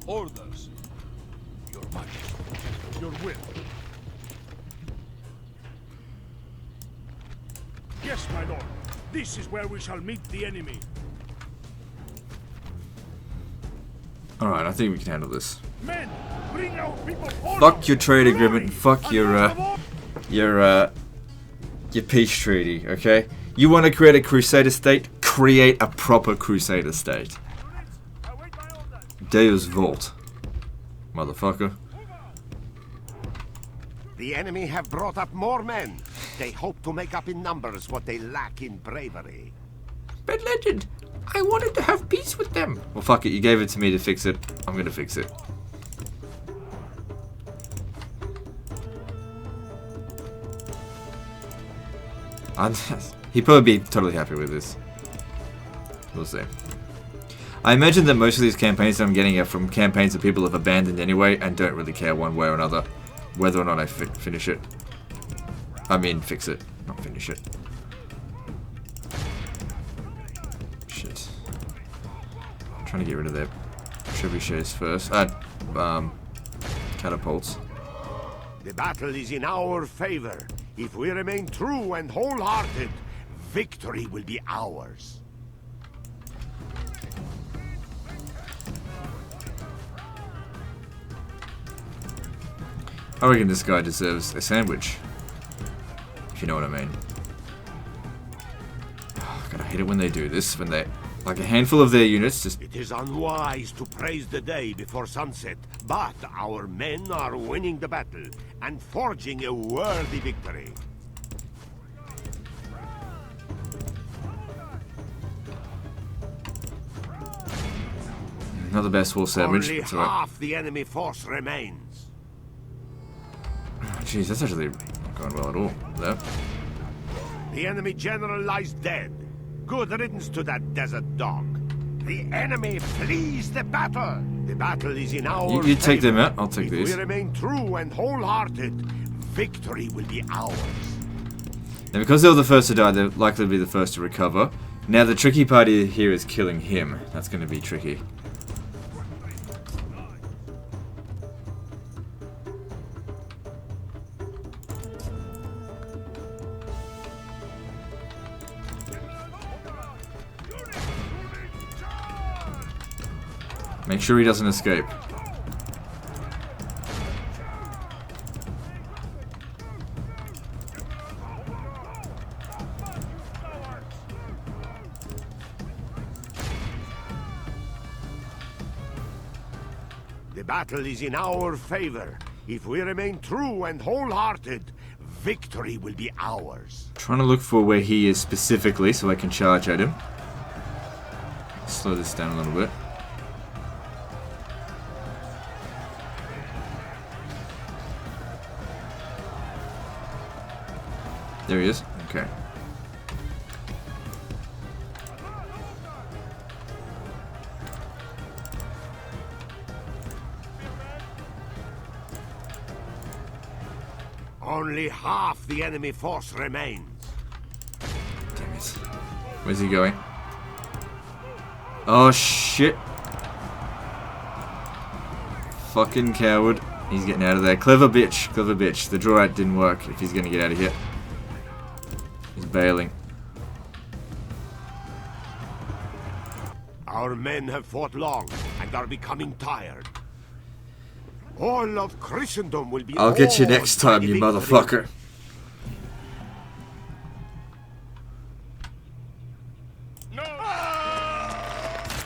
Orders. Your Majesty. Your will. Yes, my lord. This is where we shall meet the enemy. Alright, I think we can handle this. Men, bring out people. Fuck your trade agreement and fuck your peace treaty, okay? You want to create a crusader state? Create a proper crusader state. Deus Volt. Motherfucker. The enemy have brought up more men. They hope to make up in numbers what they lack in bravery. But Legend, I wanted to have peace with them. Well, fuck it. You gave it to me to fix it. I'm gonna fix it. He'd probably be totally happy with this. We'll see. I imagine that most of these campaigns that I'm getting are from campaigns that people have abandoned anyway and don't really care one way or another whether or not I finish it. I mean, fix it, not finish it. Shit. I'm trying to get rid of their trebuchets first. Catapults. The battle is in our favor. If we remain true and wholehearted, victory will be ours. I reckon this guy deserves a sandwich. If you know what I mean. Oh, God, I hate it when they do this. When they... Like a handful of their units just... It is unwise to praise the day before sunset, but our men are winning the battle and forging a worthy victory. Not the best full sandwich. Only That's all right. half the enemy force remains. Jeez, that's actually not going well at all. There. The enemy general lies dead. Good riddance to that desert dog. The enemy flees the battle. The battle is in our You take them favor. out, I'll take If these. we remain true and wholehearted, victory will be ours. Now, because they were the first to die, they're likely to be the first to recover. Now, the tricky part here is killing him. That's going to be tricky. Make sure he doesn't escape. The battle is in our favor. If we remain true and wholehearted, victory will be ours. Trying to look for where he is specifically so I can charge at him. Slow this down a little bit. There he is. Okay. Only half the enemy force remains. Damn it. Where's he going? Oh shit. Fucking coward. He's getting out of there. Clever bitch. Clever bitch. The draw out didn't work if he's gonna get out of here. He's bailing. Our men have fought long and are becoming tired. All of Christendom will be I'll get you awed next by time, the you victory. motherfucker.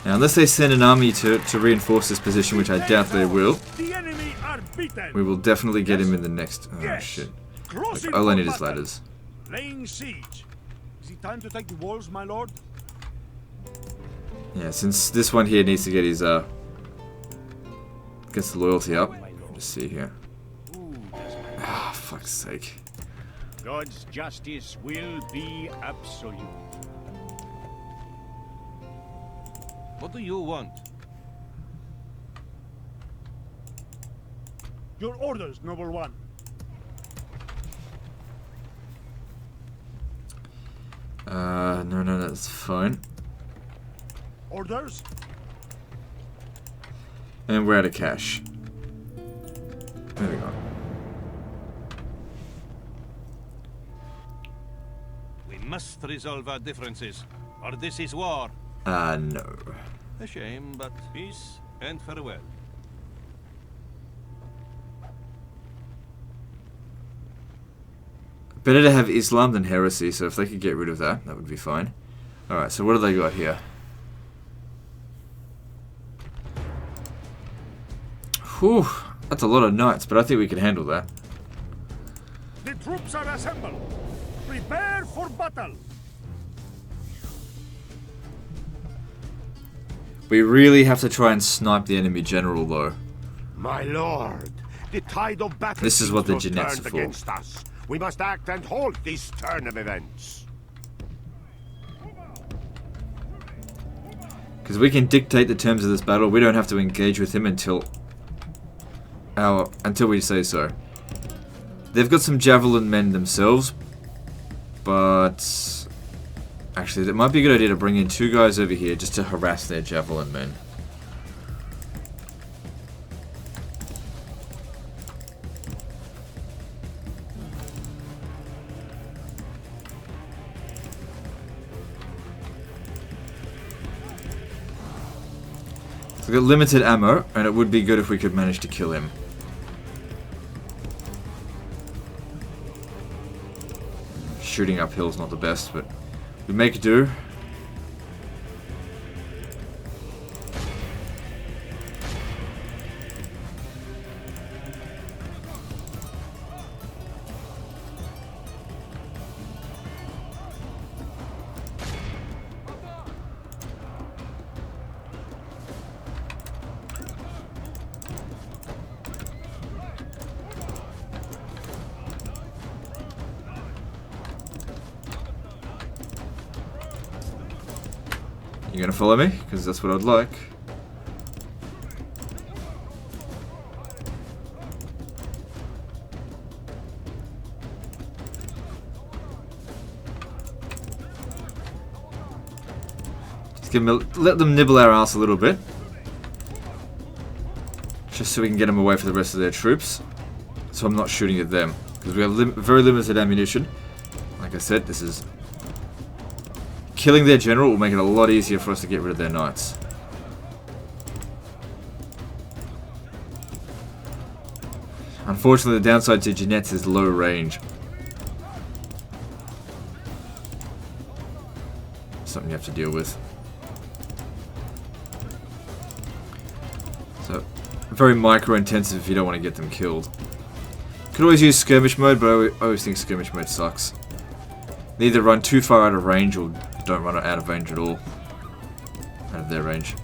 Now, unless they send an army to reinforce this position, which I doubt they will, The enemy are beaten. we will definitely get him in the next... Oh, Yes. shit. Closing Look, all I for need is battle. ladders. Laying siege. Is it time to take the walls, my lord? Yeah, since this one here needs to get his, gets the loyalty up. Let's see here. Ah, fuck's sake. God's justice will be absolute. What do you want? Your orders, noble one. No, that's fine. Orders? And we're out of cash. Moving on. We must resolve our differences, or this is war. No. A shame, but peace and farewell. Better to have Islam than heresy, so if they could get rid of that, that would be fine. Alright, so what do they got here? Whew, that's a lot of knights, but I think we can handle that. The troops are assembled. Prepare for battle. We really have to try and snipe the enemy general, though. My lord, the tide of battle This is seems what the to have Genets turned are for. against us. We must act and halt this turn of events. Because we can dictate the terms of this battle. We don't have to engage with him until we say so. They've got some javelin men themselves, but actually, it might be a good idea to bring in 2 guys over here just to harass their javelin men. We've got limited ammo, and it would be good if we could manage to kill him. Shooting uphill is not the best, but we make do. You gonna follow me? Because that's what I'd like. Just let them nibble our ass a little bit. Just so we can get them away for the rest of their troops. So I'm not shooting at them. Because we have very limited ammunition. Like I said, this is... Killing their general will make it a lot easier for us to get rid of their knights. Unfortunately, the downside to Genets is low range. Something you have to deal with. So, very micro-intensive if you don't want to get them killed. Could always use skirmish mode, but I always think skirmish mode sucks. They either run too far out of range or don't run out of range at all. Out of their range.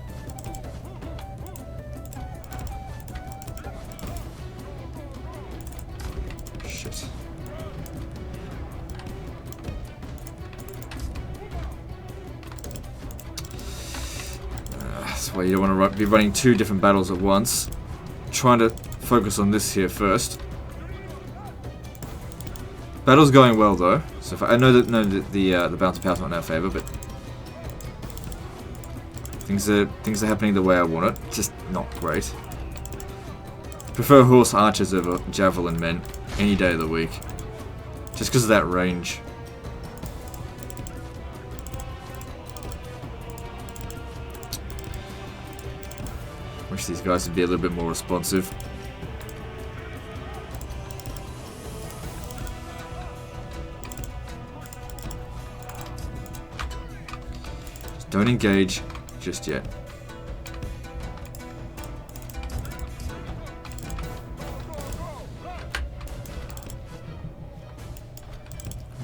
Shit. That's why you don't want to be running 2 different battles at once. Trying to focus on this here first. Battle's going well though, so I know that the balance of power's not in our favor, but things are happening the way I want it. Just not great. Prefer horse archers over javelin men any day of the week, just because of that range. Wish these guys would be a little bit more responsive. Don't engage just yet.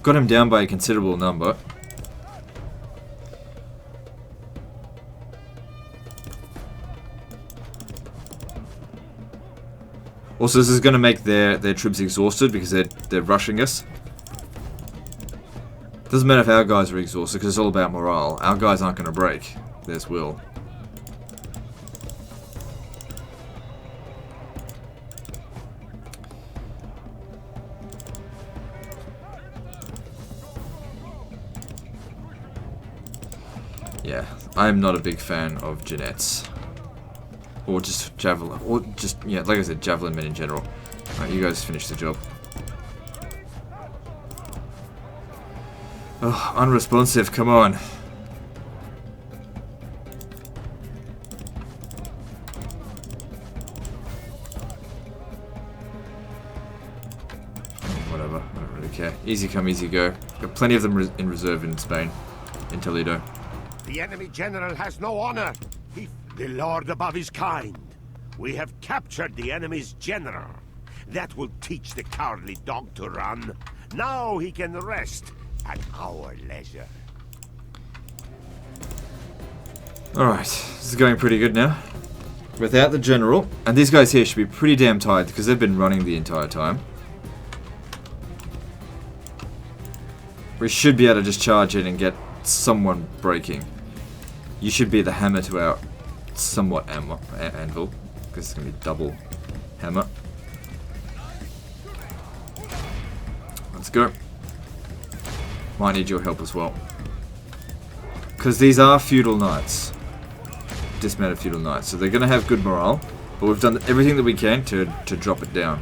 Got him down by a considerable number. Also, this is going to make their troops exhausted because they're rushing us. Doesn't matter if our guys are exhausted because it's all about morale. Our guys aren't going to break. Theirs will. Yeah, I'm not a big fan of Genets. Or just javelin. Or just, yeah, like I said, javelin men in general. Alright, you guys finish the job. Oh, unresponsive, come on. Whatever, I don't really care. Easy come, easy go. Got plenty of them in reserve in Spain, in Toledo. The enemy general has no honor. The Lord above is kind. We have captured the enemy's general. That will teach the cowardly dog to run. Now he can rest at our leisure. Alright, this is going pretty good now. Without the general, and these guys here should be pretty damn tired because they've been running the entire time. We should be able to just charge in and get someone breaking. You should be the hammer to our somewhat anvil, because it's going to be double hammer. Let's go. Might need your help as well. Because these are feudal knights. Dismounted feudal knights, so they're going to have good morale, but we've done everything that we can to drop it down.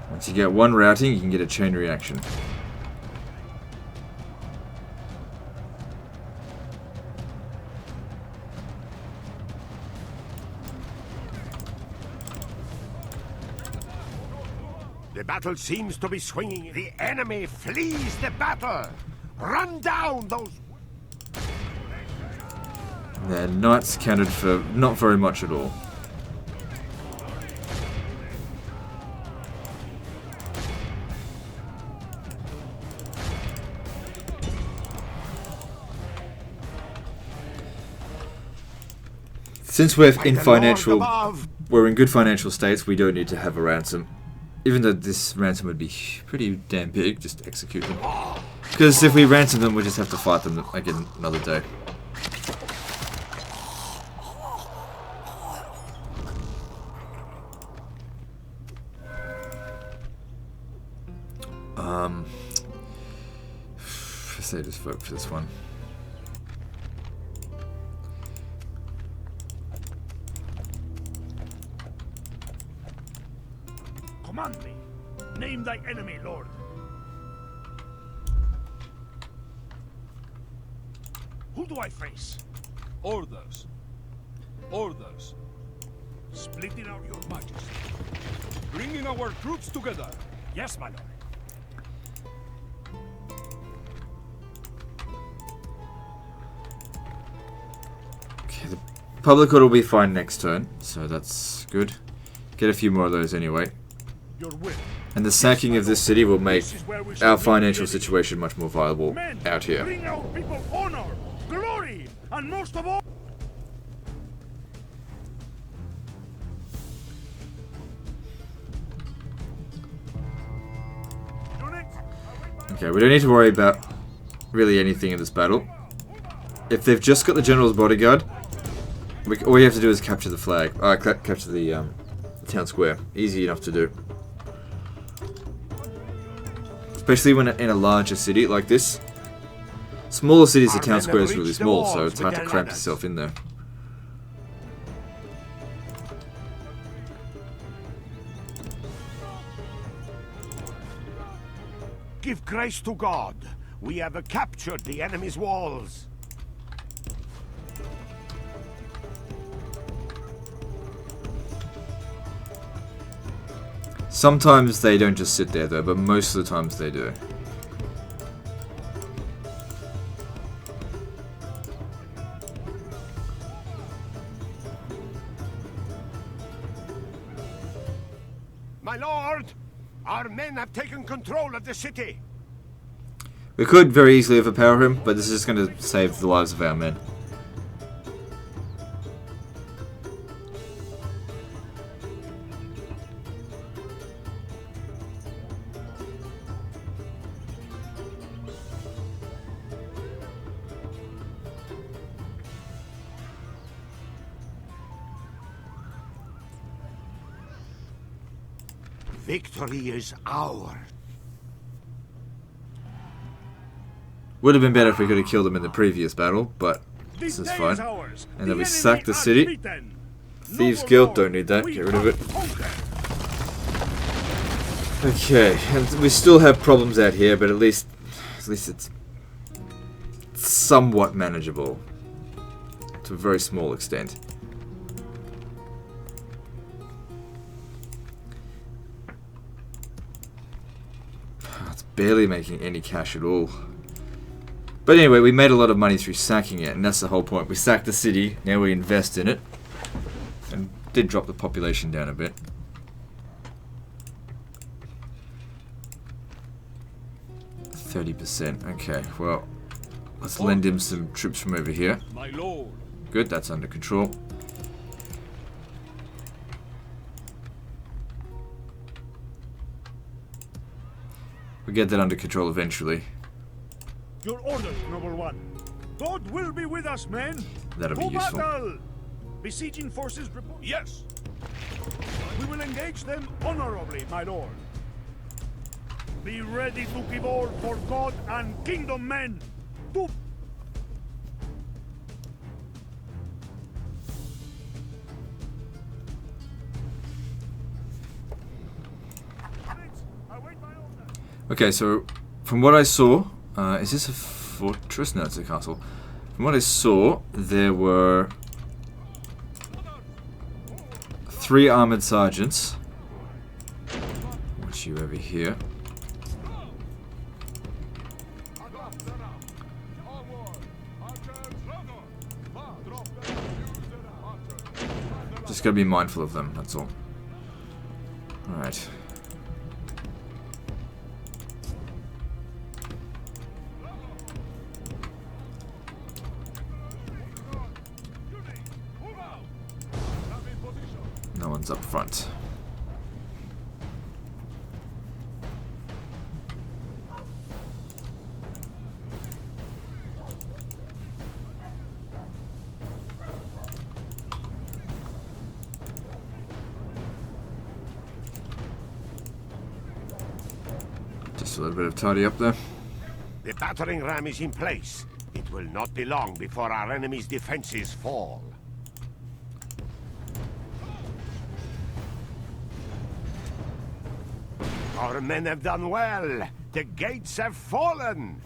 Once you get one routing, you can get a chain reaction. The battle seems to be swinging. The enemy flees the battle. Run down those... Their knights counted for not very much at all. Since we're in good financial states, we don't need to have a ransom. Even though this ransom would be pretty damn big, just execute them. Because if we ransom them, we just have to fight them again another day. I say just vote for this one. Command me. Name thy enemy, Lord. Who do I face? Orders. Orders. Splitting out your majesty. Bringing our troops together. Yes, my lord. Okay, the public order will be fine next turn, so that's good. Get a few more of those anyway. Your will. And the sacking of this city will make our financial situation much more viable out here. Bring our people honor, glory, and most of all... Okay, we don't need to worry about really anything in this battle. If they've just got the general's bodyguard, all we have to do is capture the flag. Capture the town square. Easy enough to do. Especially when in a larger city like this. Smaller cities, the town square is really small, so it's hard to cramp yourself in there. Give grace to God. We have captured the enemy's walls. Sometimes they don't just sit there though, but most of the times they do. My lord, our men have taken control of the city. We could very easily overpower him, but this is going to save the lives of our men. Victory is ours. Would have been better if we could have killed them in the previous battle, but this is fine. And then we sack the city. Thieves Guild, don't need that, get rid of it. Okay, and we still have problems out here, but at least it's somewhat manageable. To a very small extent. It's barely making any cash at all. But anyway, we made a lot of money through sacking it, and that's the whole point. We sacked the city, now we invest in it. And did drop the population down a bit. %. Okay, well, let's lend him some troops from over here. My lord. Good, that's under control. We'll get that under control eventually. Your orders, noble one. God will be with us, men. That'll be To useful. battle! Besieging forces report. Yes. We will engage them honorably, my lord. Be ready to give all for God and kingdom, men. To Okay, so from what I saw, is this a fortress? No, it's a castle. From what I saw, there were 3 armored sergeants. Watch you over here. Just gotta be mindful of them, that's all. Alright. No one's up front. Just a little bit of tidy up there. The battering ram is in place. It will not be long before our enemy's defenses fall. Our men have done well. The gates have fallen.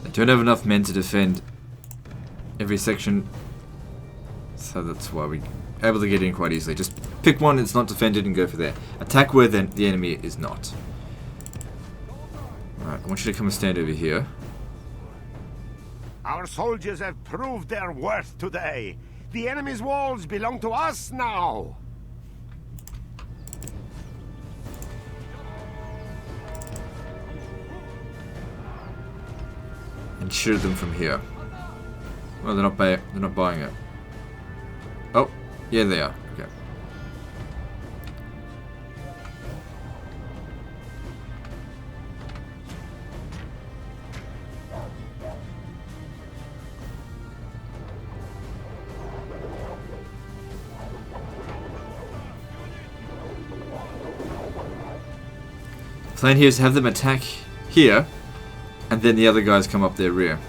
They don't have enough men to defend every section, so that's why we're able to get in quite easily. Just pick one that's not defended and go for there. Attack where then the enemy is not. Alright, I want you to come and stand over here. Our soldiers have proved their worth today. The enemy's walls belong to us now. And shoot them from here. Well, they're not buying it. Oh, yeah, they are. Okay. Plan here is to have them attack here, and then the other guys come up their rear.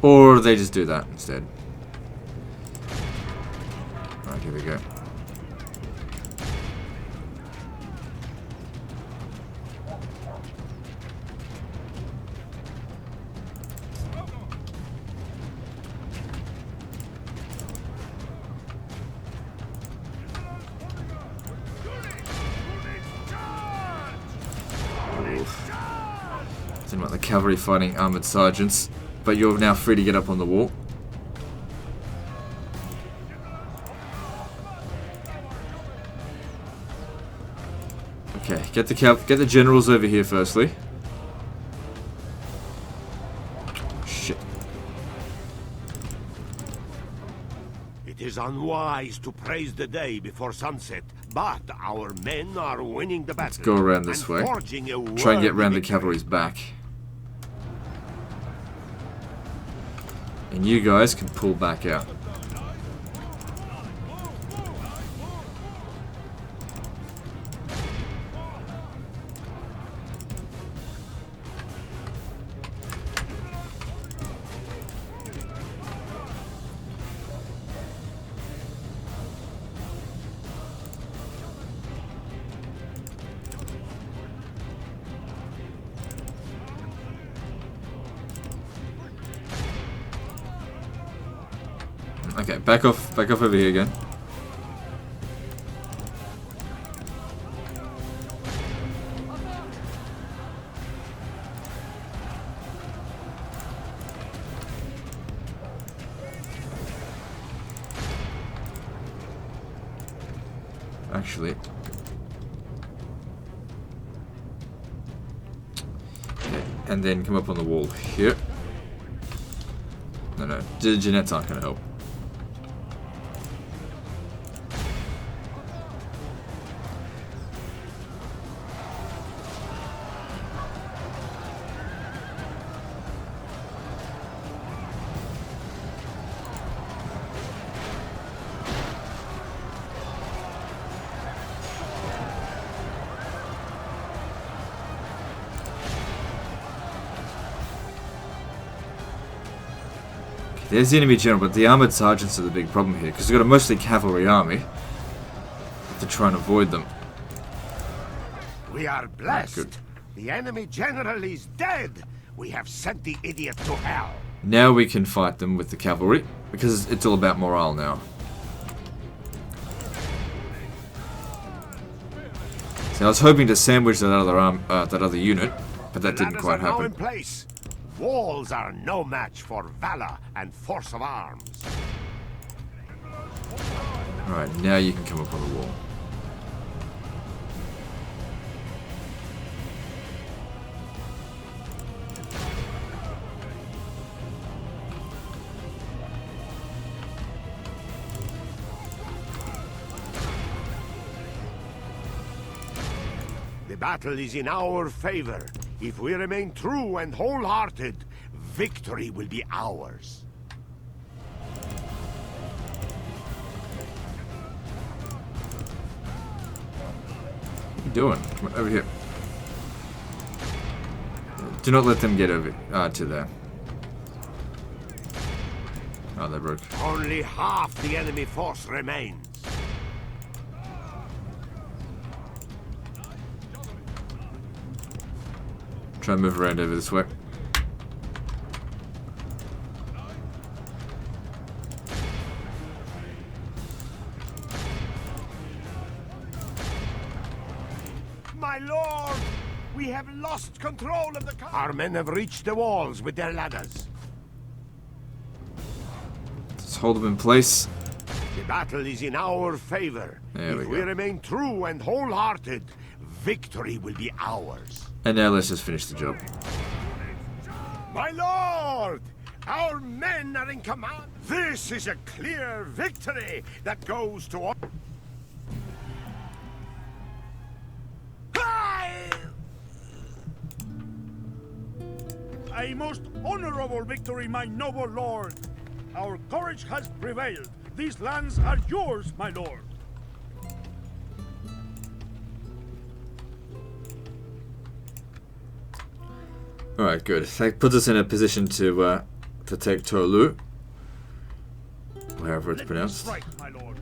Or they just do that instead. Alright, here we go. Didn't want the cavalry fighting armored sergeants, but you're now free to get up on the wall. Okay, get the generals over here firstly. Shit. It is unwise to praise the day before sunset, but our men are winning the battle. Let's go around this way. Try and get around the cavalry's back. And you guys can pull back out. Okay, back off over here again. actually. Okay, and then come up on the wall here. No, Jeanettes aren't going to help. There's the enemy general, but the armoured sergeants are the big problem here, because they've got a mostly cavalry army. Have to try and avoid them. We are blessed. Good. The enemy general is dead. We have sent the idiot to hell. Now we can fight them with the cavalry, because it's all about morale now. So I was hoping to sandwich that other unit, but that didn't quite Now in happen. place. Walls are no match for valor and force of arms. Alright, now you can come up on the wall. The battle is in our favor. If we remain true and wholehearted, victory will be ours. What are you doing? Come on, over here. Do not let them get over to there. Oh, they broke. Only half the enemy force remains. Try and move around over this way. My lord! We have lost control of the car. Our men have reached the walls with their ladders. Just hold them in place. The battle is in our favor. There If we we go. remain true and wholehearted, victory will be ours. And now let's just finish the job. My lord! Our men are in command. This is a clear victory that goes to all. A most honorable victory, my noble lord. Our courage has prevailed. These lands are yours, my lord. Alright, good. That puts us in a position to take Tolu. However it's Let me pronounced. strike, my lord.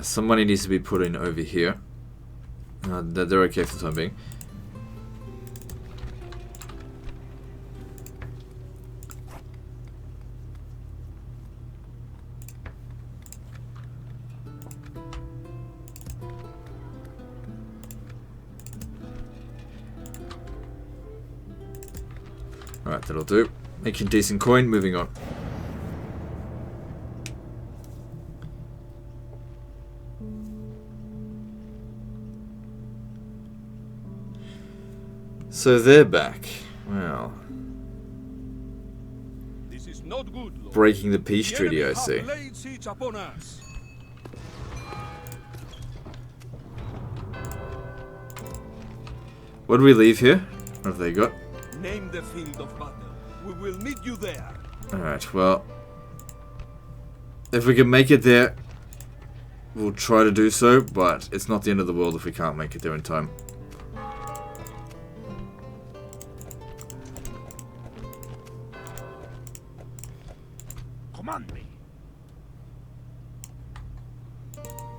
Some money needs to be put in over here. They're okay for the time being. Alright, that'll do. Making decent coin, moving on. So they're back. Wow. This is not good, Lord. Breaking the peace The treaty, I enemy see. have laid siege upon us. What do we leave here? What have they got? Name the field of battle. We will meet you there. Alright, well. If we can make it there, we'll try to do so, but it's not the end of the world if we can't make it there in time. Command me.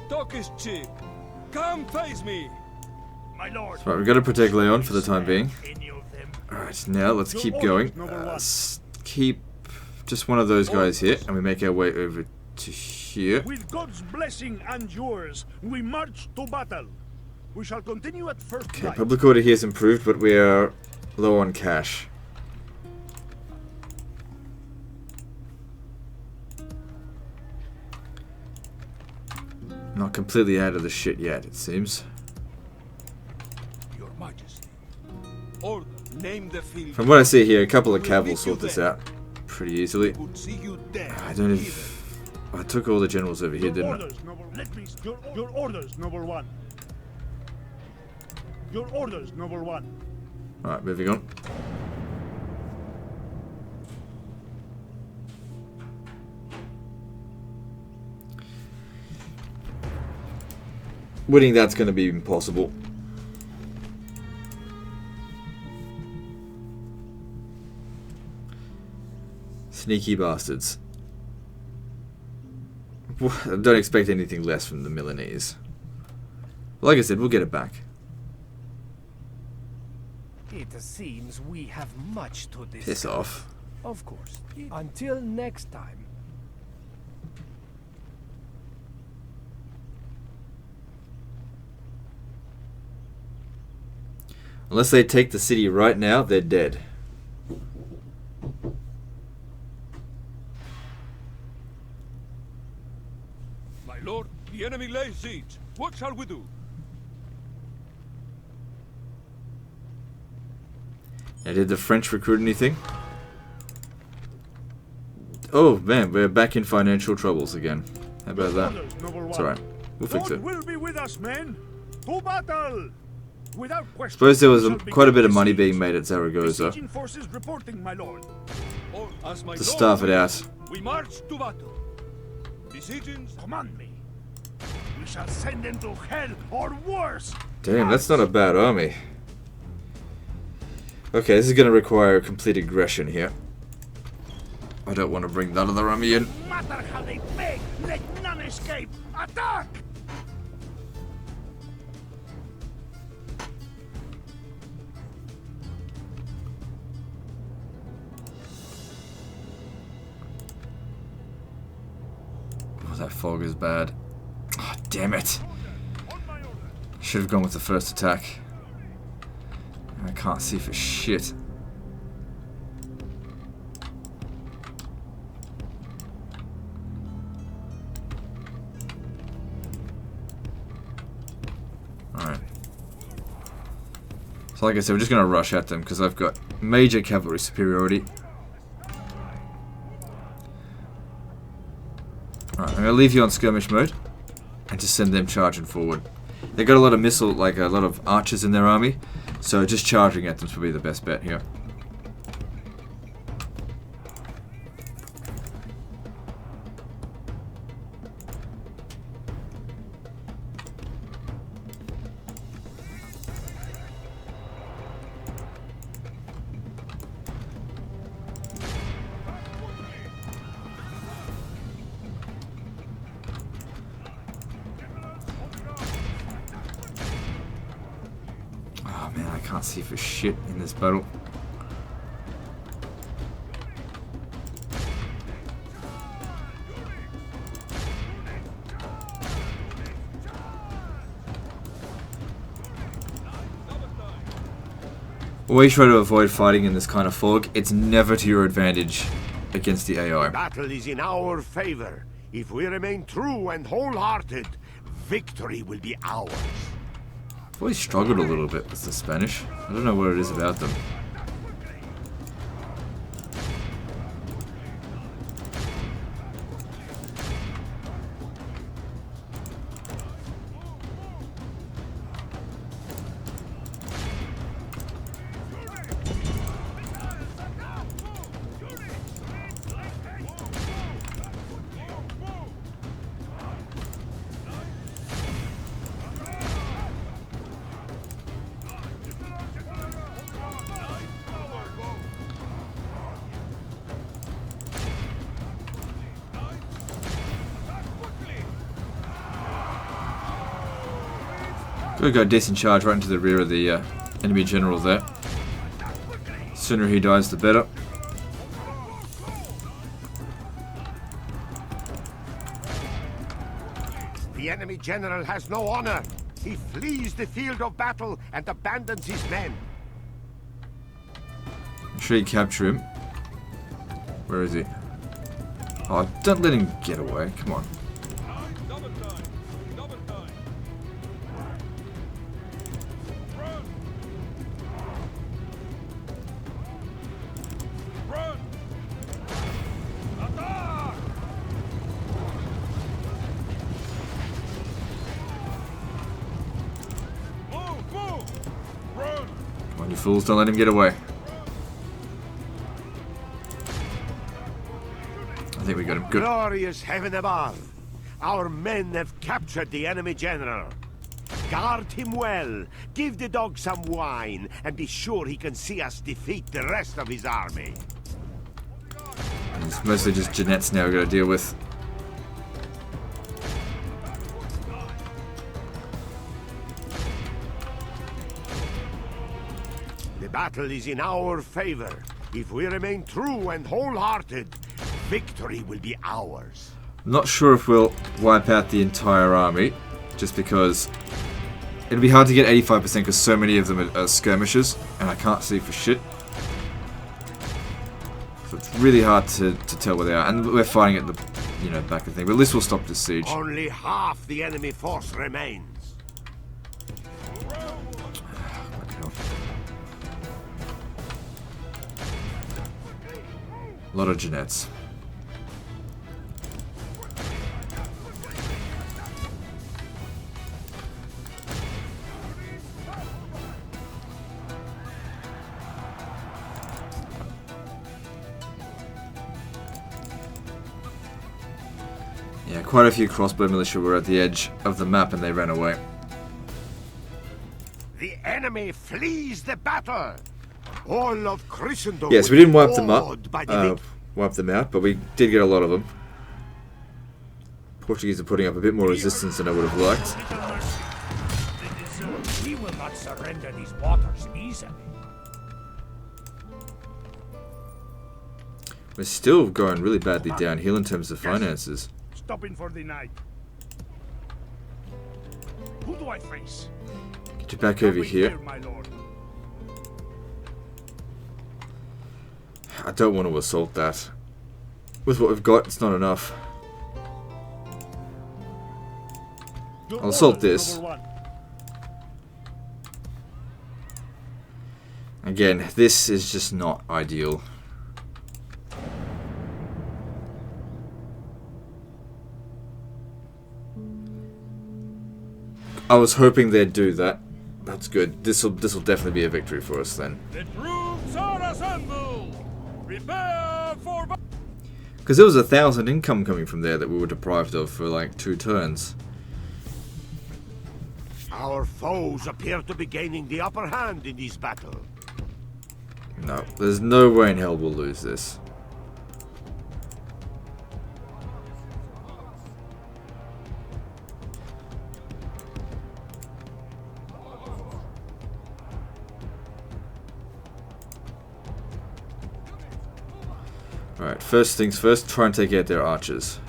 Talk is cheap. Come face me. My lord. Right, we've got to protect Leon for the time being. Any of them. Alright, now let's Your keep orders, going. number one. Keep just one of those guys here, and we make our way over to here. With God's blessing and yours, we march to battle. We shall continue at first Okay, light. public order here is improved, but we are low on cash. Not completely out of the shit yet, it seems. Your Majesty. Order. Name the field. From what I see here, a couple of cav will sort this out pretty easily. Would see you dead. I don't know if... I took all the generals over here, Your didn't I? orders, noble. Let me. Your orders, noble one. Your orders, noble one. Alright, moving on. Winning that's going to be impossible. Sneaky bastards. I don't expect anything less from the Milanese. Like I said, we'll get it back. It seems we have much to discuss. Piss off. Of course. Until next time. Unless they take the city right now, they're dead. My lord, the enemy lays siege. What shall we do? Now, did the French recruit anything? Oh man, we're back in financial troubles again. How about that? Orders, noble one. It's alright. We'll fix God it. will be with us, men. To battle. Without question. Suppose there was we shall quite a bit of begin money the being siege. made at Zaragoza Besieging forces reporting, my lord. Or, as my to lord starve it wills, out. We march to battle. Besieging. Command me. We shall send them to hell or worse. Damn, that's not a bad army. Okay, this is going to require complete aggression here. I don't want to bring that other army in. No matter how they beg, let none escape. Attack! Oh, that fog is bad. Oh, damn it. Should have gone with the first attack. I can't see for shit. Alright. So like I said, we're just going to rush at them because I've got major cavalry superiority. Alright, I'm going to leave you on skirmish mode and just send them charging forward. They've got a lot of missile, like a lot of archers in their army, so just charging at them is probably the best bet here. Oh man, I can't see for shit in this battle. Always try to avoid fighting in this kind of fog. It's never to your advantage against the AI. Battle is in our favor. If we remain true and wholehearted, victory will be ours. I've always struggled a little bit with the Spanish. I don't know what it is about them. We've got a decent charge right into the rear of the enemy general there. Sooner he dies, the better. The enemy general has no honor. He flees the field of battle and abandons his men. Should he capture him? Where is he? Oh, don't let him get away. Come on. Double time. Double time. Run. Run. Attack. Move, move. Run. Come on, you fools. Don't let him get away. I think we got him. Good. Glorious heaven above! Our men have captured the enemy general. Guard him well, give the dog some wine, and be sure he can see us defeat the rest of his army. It's mostly just Jeanette's now we've got to deal with. The battle is in our favor. If we remain true and wholehearted, victory will be ours. Not sure if we'll wipe out the entire army, just because it'd be hard to get 85% because so many of them are skirmishers, and I can't see for shit. So it's really hard to tell where they are, and we're fighting at the back of the thing. But at least we'll stop the siege. Only half the enemy force remains. A lot of Jeanettes. Yeah, quite a few crossbow militia were at the edge of the map and they ran away. The enemy flees the battle. All of Christendom. Yes, we didn't wipe them up, awed by the wipe them out, but we did get a lot of them. Portuguese are putting up a bit more resistance than I would have liked. We will not surrender these waters easily. We're still going really badly downhill in terms of finances. Stopping for the night. Who do I face? Get you back over here. My lord. I don't want to assault that. With what we've got, it's not enough. I'll assault this. Again, this is just not ideal. I was hoping they'd do that. That's good. This'll definitely be a victory for us then. The troops are assembled. Prepare for battle. Because there was 1,000 income coming from there that we were deprived of for like 2 turns. Our foes appear to be gaining the upper hand in this battle. No, there's no way in hell we'll lose this. Alright, first things first, try and take out their archers.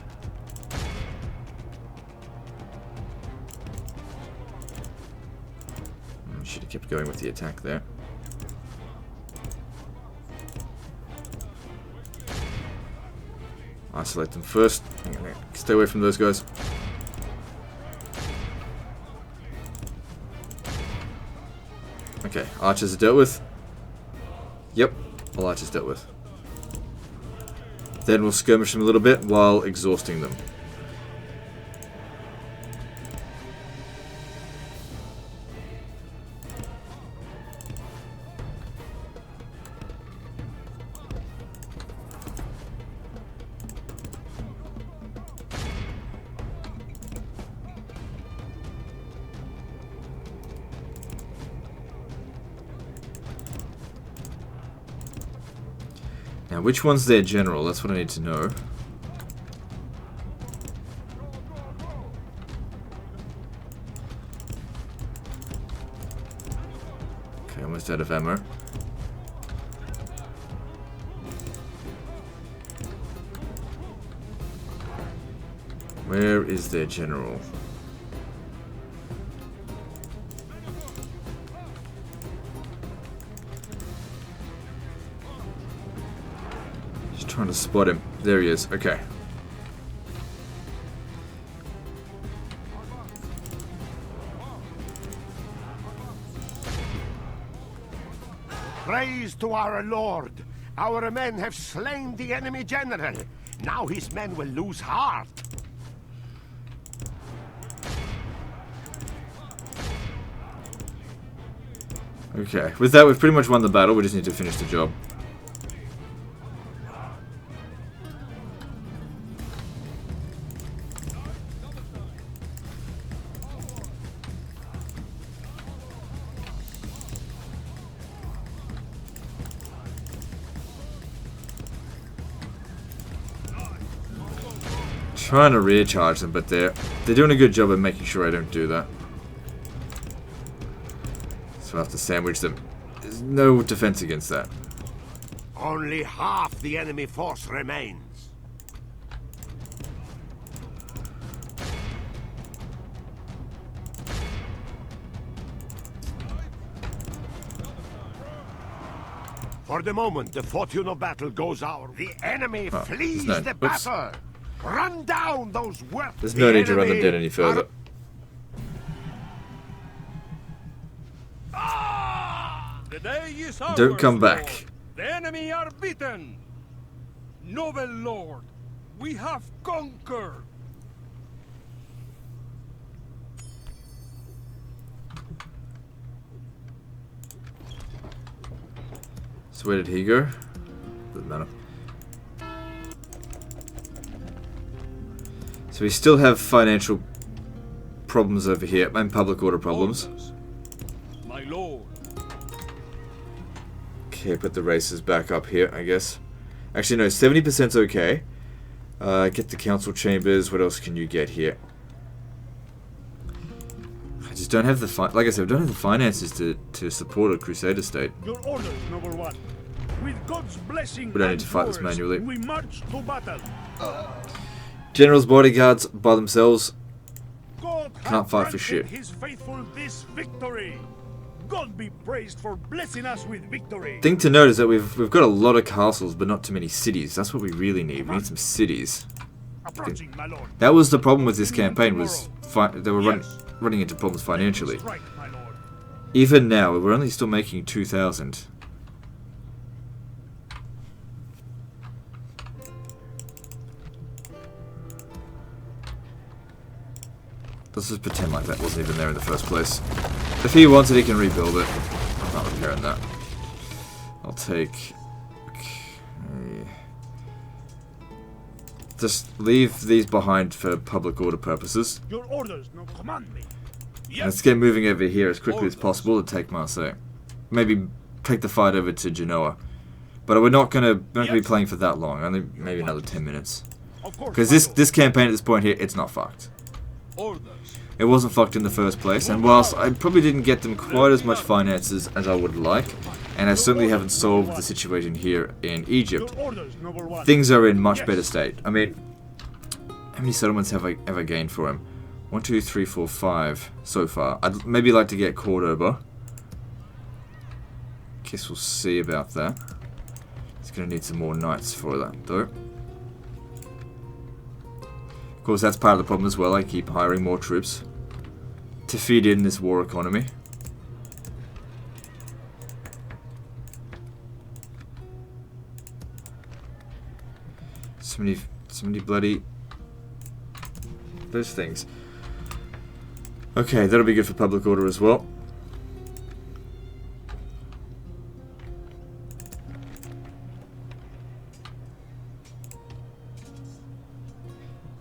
Should have kept going with the attack there. Isolate them first. Stay away from those guys. Okay, archers are dealt with. Yep, all archers dealt with. Then we'll skirmish them a little bit while exhausting them. Now, which one's their general? That's what I need to know. Okay, almost out of ammo. Where is their general? Just trying to spot him. There he is. Okay. Praise to our lord! Our men have slain the enemy general. Now his men will lose heart. Okay. With that, we've pretty much won the battle. We just need to finish the job. Trying to rear charge them, but they're doing a good job of making sure I don't do that. So I have to sandwich them. There's no defense against that. Only half the enemy force remains. For the moment, the fortune of battle goes our. The enemy flees the battle. Run down those weapons. There's no need to run them dead any further. The day is ours, Don't come back. Lord. The enemy are beaten. Noble Lord, we have conquered. So where did he go? Doesn't matter. So we still have financial problems over here and public order problems. My lord. Okay, put the races back up here, I guess. Actually, no, 70%'s okay. Get the council chambers. What else can you get here? I just don't have the like I said, I don't have the finances to support a Crusader state. Your orders, number one. With God's blessing, We don't need to fight this manually. We march to battle. Generals, bodyguards by themselves God can't fight for granted shit. His faithful this victory. God be praised for blessing us with victory. Thing to note is that we've got a lot of castles, but not too many cities. That's what we really need. We need some cities. Approaching, my lord. That was the problem with this campaign. Was they were running into problems financially. Strike, my lord. Even now, we're only still making 2,000. Let's just pretend like that wasn't even there in the first place. If he wants it, he can rebuild it. I'm not repairing that. I'll take... Okay. Just leave these behind for public order purposes. Your orders, no command me. Yes. Let's get moving over here as quickly as possible to take Marseille. Maybe take the fight over to Genoa. But we're not gonna be playing for that long. Only maybe another 10 minutes. Because this campaign at this point here, it's not fucked. Orders. It wasn't fucked in the first place, and whilst I probably didn't get them quite as much finances as I would like, and I certainly haven't solved the situation here in Egypt, things are in much better state. I mean, how many settlements have I ever gained for him? 1, 2, 3, 4, 5 so far. I'd maybe like to get Cordoba. Guess we'll see about that. He's going to need some more knights for that, though. Of course, that's part of the problem as well. I keep hiring more troops to feed in this war economy. So many bloody those things. Okay, that'll be good for public order as well.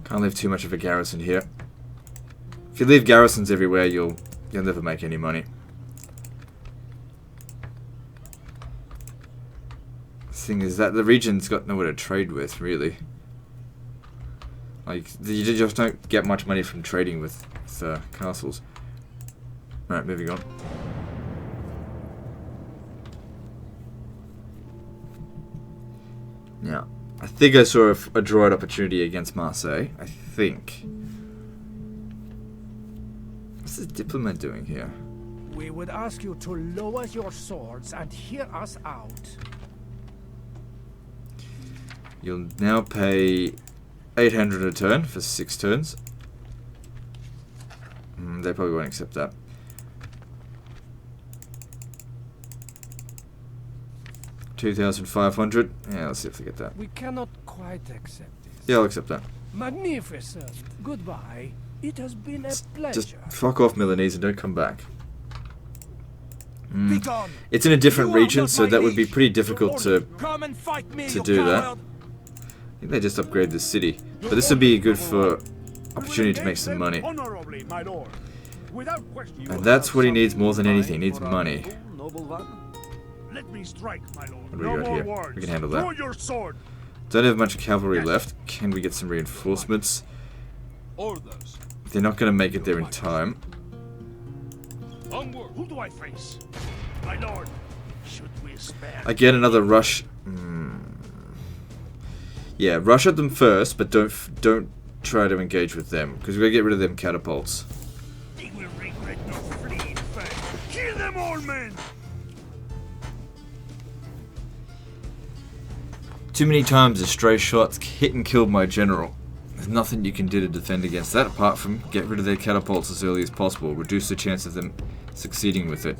Can't leave too much of a garrison here. If you leave garrisons everywhere, you'll never make any money. The thing is that the region's got nowhere to trade with, really. Like, you just don't get much money from trading with castles. Alright, moving on. Now, I think I saw a draw-out opportunity against Marseille. I think. What's this diplomat doing here? We would ask you to lower your swords and hear us out. You'll now pay 800 a turn for 6 turns. They probably won't accept that. 2,500. Yeah, let's see if they get that. We cannot quite accept this. Yeah, I'll accept that. Magnificent. Goodbye. It has been a pleasure. Just fuck off, Milanese, and don't come back. Be gone. It's in a different You are region, not so my that would be liege. pretty difficult to Come and fight me, you do that. coward. I think they just upgrade this city. But this would be good for opportunity to make some money. Honorably, my lord. Without question. And that's what he needs more than anything. He needs money. Let me strike, my lord. What do we No got more here? words. We can handle Draw that. your sword. Don't have much cavalry left. Can we get some reinforcements? Orders. They're not going to make it there in time. Onward. Who do I face? My lord. Should we spare? Again, another rush. Yeah, rush at them first, but don't try to engage with them because we're gonna get rid of them catapults. They will regret no fleeing fang. Kill them all, men. Too many times a stray shot hit and killed my general. There's nothing you can do to defend against that apart from get rid of their catapults as early as possible, reduce the chance of them succeeding with it.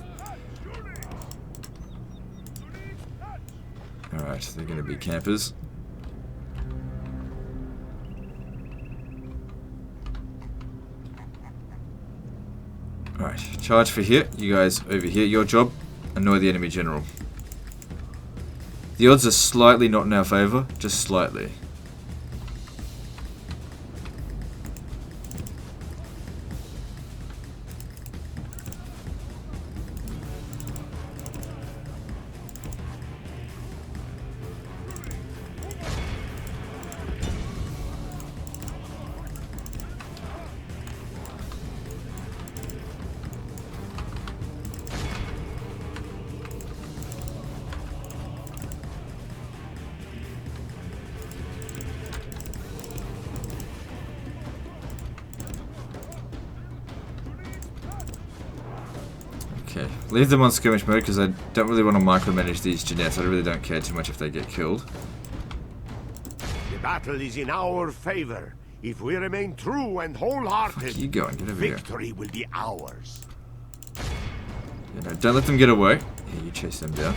Alright, they're going to be campers. Alright, charge for here. You guys over here. Your job, annoy the enemy general. The odds are slightly not in our favour, just slightly. Okay, leave them on skirmish mode because I don't really want to micromanage these Jeanettes. I really don't care too much if they get killed. The battle is in our favor. If we remain true and wholehearted, Fuck you going, get over here. victory will be ours. You know, don't let them get away. Here, you chase them down.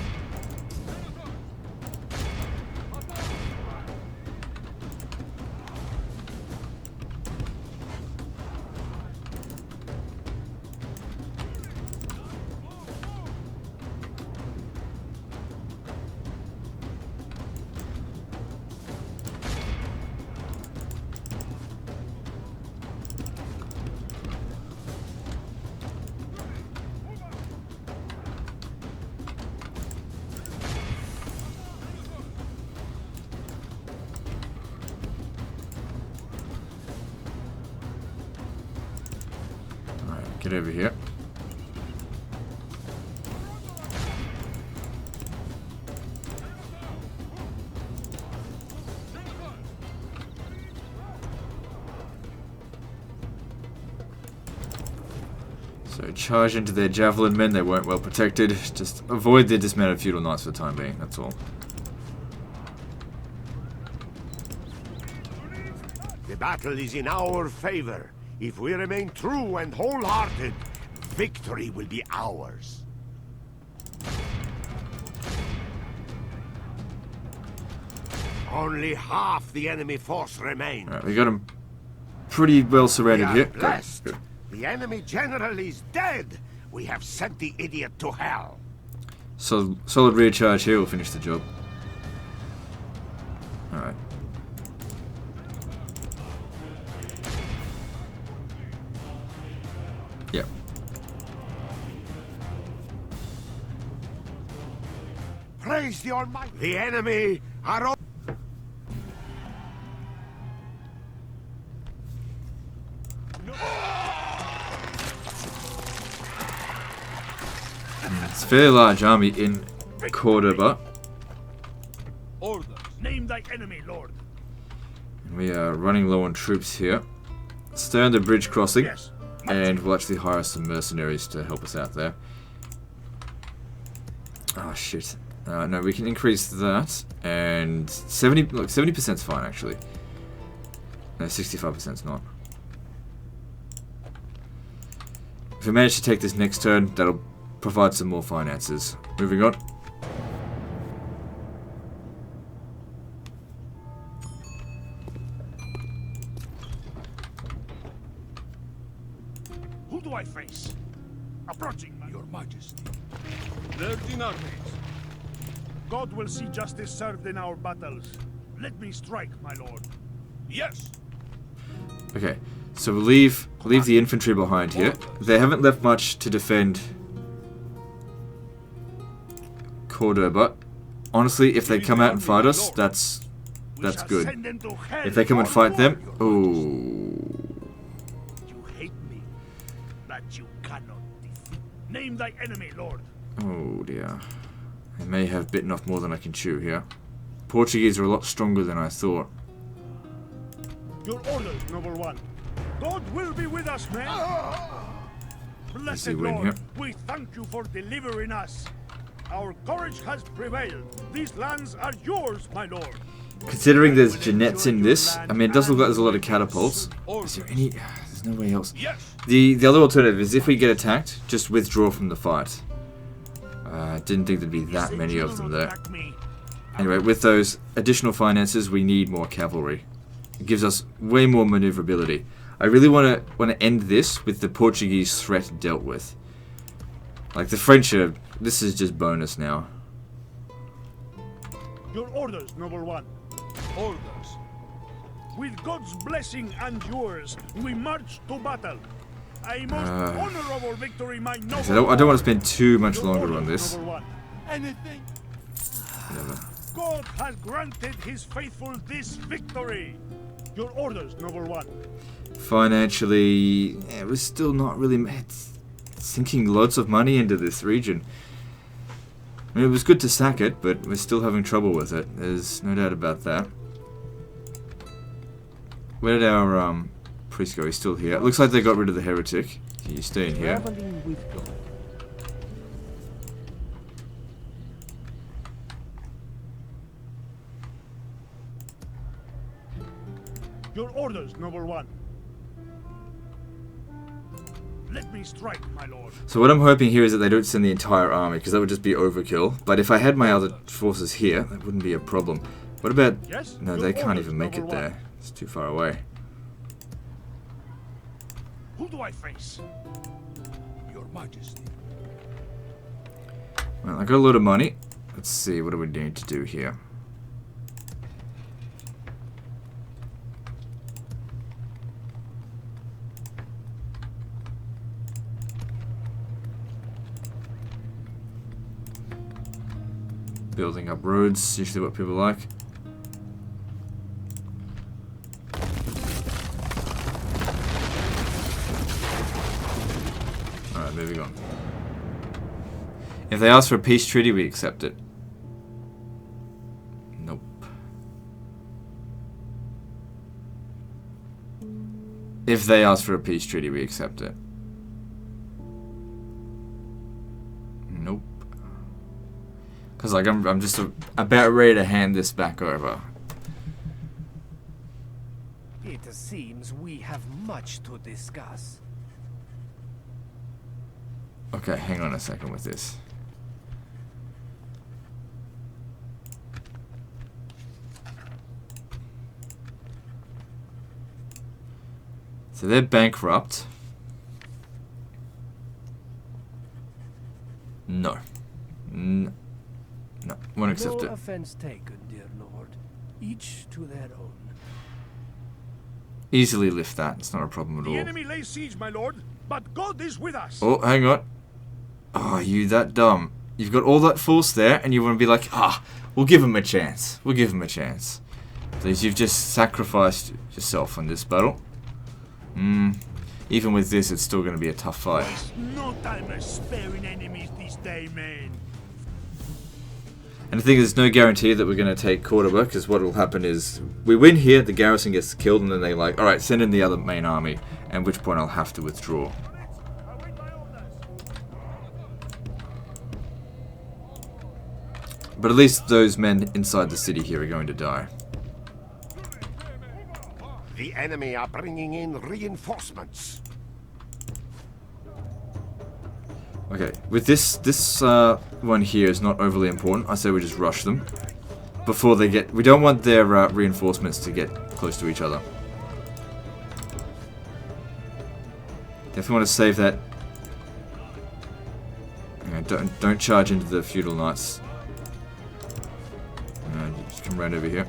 Get over here. So charge into their javelin men. They weren't well protected. Just avoid their dismounted feudal knights for the time being. That's all. The battle is in our favor. If we remain true and wholehearted, victory will be ours. Only half the enemy force remains. Alright, we got them pretty well surrounded We are here. blessed. Good. The enemy general is dead. We have sent the idiot to hell. So, solid rear charge here will finish the job. Alright. Yep. Praise the Almighty. The enemy are all. It's a fairly large army in Cordoba. Orders. Name thy enemy, lord. We are running low on troops here. Stay on the bridge crossing, Yes. and we'll actually hire some mercenaries to help us out there. Oh shit. No, we can increase that, and 70%'s fine actually. No, 65%'s not. If we manage to take this next turn, that'll provide some more finances. Moving on. Who do I face? Approaching, Your Majesty. Virgin armies. God will see justice served in our battles. Let me strike, my lord. Yes. Okay, so we'll leave the infantry behind here. They haven't left much to defend Cordoba. Honestly, if they come out and fight us, that's good. If they come and fight them, ooh. You hate me, but you cannot defeat. Name thy enemy, lord. Oh dear. I may have bitten off more than I can chew here. Portuguese are a lot stronger than I thought. Your orders, noble one. God will be with us, men. Blessed win Lord, here. we thank you for delivering us. Our courage has prevailed. These lands are yours, my lord. Considering there's Jeanettes in this, I mean, it does look like there's a lot of catapults. Is there any... There's no way else. The other alternative is if we get attacked, just withdraw from the fight. Didn't think there'd be that many of them there. Anyway, with those additional finances, we need more cavalry. It gives us way more maneuverability. I really want to end this with the Portuguese threat dealt with. Like the French are... This is just bonus now. Your orders, noble one. Orders. With God's blessing and yours, we march to battle. A most honorable victory, my noble. I don't want to spend too much longer on this. Anything. Whatever. God has granted his faithful this victory. Your orders, noble one. Financially, yeah, we're still not really sinking lots of money into this region. I mean, it was good to sack it, but we're still having trouble with it. There's no doubt about that. Where did our priest go? He's still here. It looks like they got rid of the heretic. Can you stay in here? Traveling with God. Your orders, noble one. Let me strike, my lord. So what I'm hoping here is that they don't send the entire army, because that would just be overkill. But if I had my other forces here, that wouldn't be a problem. What about... Yes? No, they can't even make it there. It's too far away. Who do I face? Your Majesty. Well, I got a lot of money. Let's see, what do we need to do here? Building up roads, usually what people like. Alright, moving on. If they ask for a peace treaty, we accept it. Nope. If they ask for a peace treaty, we accept it. Nope. Because like I'm just about ready to hand this back over. It seems we have much to discuss. Okay, hang on a second with this. So they're bankrupt. No. No, won't accept No it. offense taken, dear lord. Each to their own. Easily lift that, it's not a problem at The all. enemy lays siege, my lord, but God is with us. Oh, hang on. Oh, you that dumb. You've got all that force there, and you want to be like, we'll give him a chance. We'll give him a chance. Please, you've just sacrificed yourself in this battle. Even with this, it's still going to be a tough fight. There's no time for sparing enemies this day, man. And the thing is, there's no guarantee that we're going to take Cordoba, because what will happen is, we win here, the garrison gets killed, and then they like, alright, send in the other main army, at which point I'll have to withdraw. But at least those men inside the city here are going to die. The enemy are bringing in reinforcements. Okay, with this one here is not overly important. I say we just rush them before they get. We don't want their reinforcements to get close to each other. Definitely want to save that. Don't charge into the feudal knights. Just come right over here.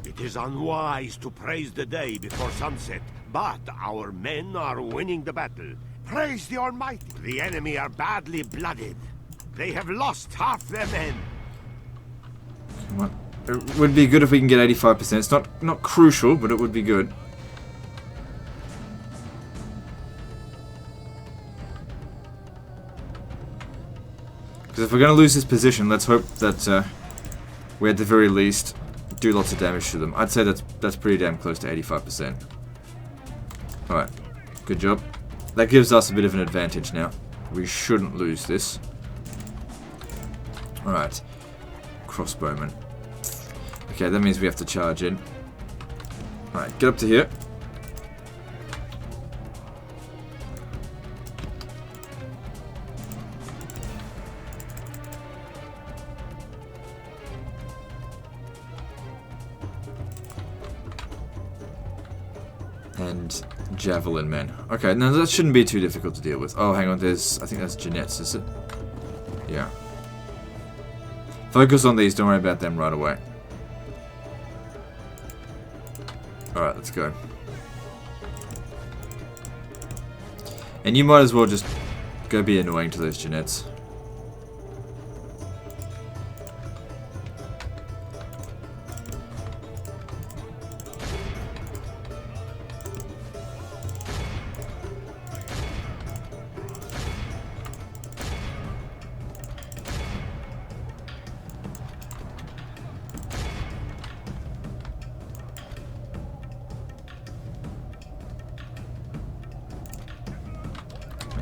It is unwise to praise the day before sunset, but our men are winning the battle. Praise the Almighty! The enemy are badly blooded. They have lost half their men. Come on. It would be good if we can get 85%. It's not crucial, but it would be good. Because if we're going to lose this position, let's hope that we at the very least do lots of damage to them. I'd say that's pretty damn close to 85%. Alright, good job. That gives us a bit of an advantage now. We shouldn't lose this. Alright, crossbowmen. Okay, that means we have to charge in. Alright, get up to here. And javelin men. Okay, no, that shouldn't be too difficult to deal with. Oh, hang on, I think that's Jeanette's, is it? Yeah. Focus on these, don't worry about them right away. Alright, let's go. And you might as well just go be annoying to those Jeanettes.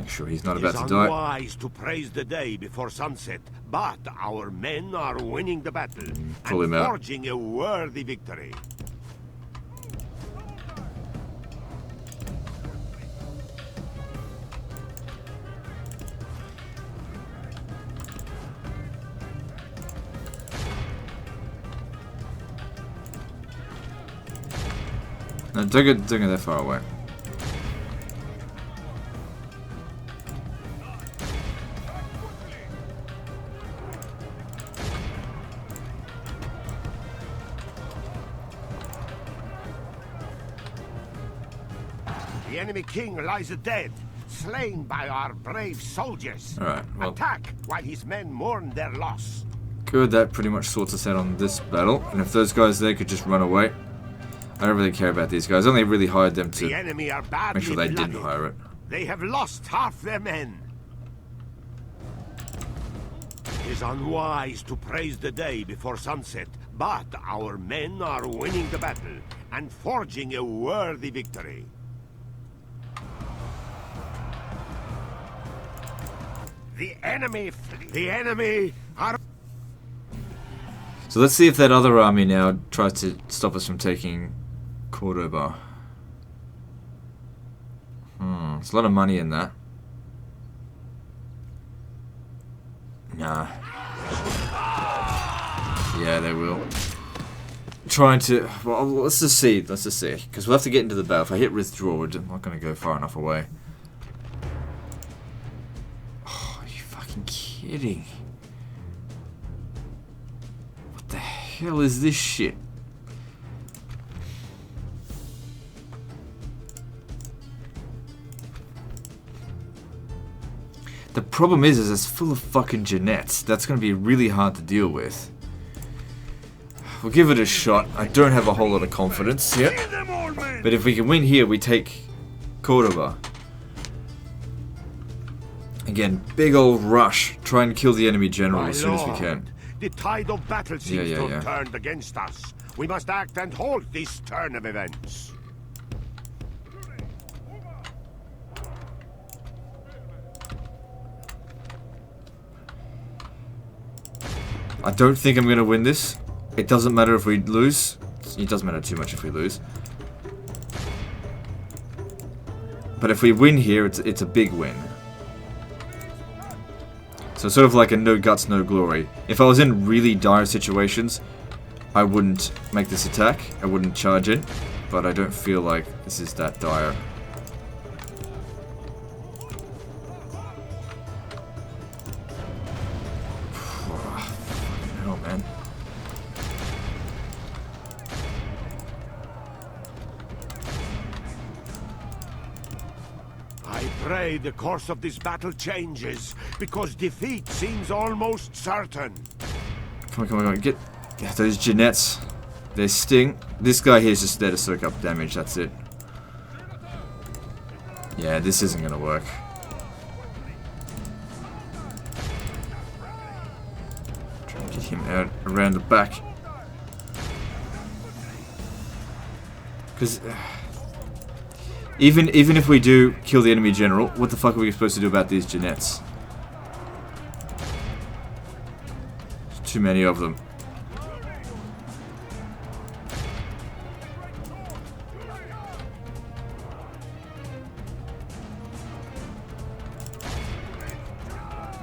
Sure he's not about to die. It is unwise to praise the day before sunset, but our men are winning the battle Pull him out. forging a worthy victory. No, don't go that far away. The enemy king lies dead, slain by our brave soldiers. Alright, well, Attack while his men mourn their loss. good. That pretty much sorts us out on this battle. And if those guys there could just run away. I don't really care about these guys. I only really hired them The to enemy are badly make sure they didn't blooded. hire it. They have lost half their men. It is unwise to praise the day before sunset, but our men are winning the battle and forging a worthy victory. The enemy are... So let's see if that other army now tries to stop us from taking Cordoba. There's a lot of money in that. Nah. Yeah, they will. Trying to... Well, let's just see. Let's just see. Because we'll have to get into the battle. If I hit withdraw, we're not going to go far enough away. Oh, are you fucking kidding? What the hell is this shit? The problem is it's full of fucking Jeanettes. That's going to be really hard to deal with. We'll give it a shot. I don't have a whole lot of confidence here. But if we can win here, we take Cordoba. Again, big old rush. Try and kill the enemy general as soon as we can. The tide of battle seems to yeah. have turned against us. We must act and halt this turn of events. I don't think I'm going to win this. It doesn't matter if we lose. It doesn't matter too much if we lose. But if we win here, it's a big win. So sort of like a no guts, no glory. If I was in really dire situations, I wouldn't make this attack. I wouldn't charge in. But I don't feel like this is that dire. Hell, man. I pray the course of this battle changes, because defeat seems almost certain. Come on. Get those Jeanettes. They sting. This guy here is just there to soak up damage, that's it. Yeah, this isn't gonna work. Try and get him out around the back. Because even if we do kill the enemy general, what the fuck are we supposed to do about these Jeanettes? There's too many of them.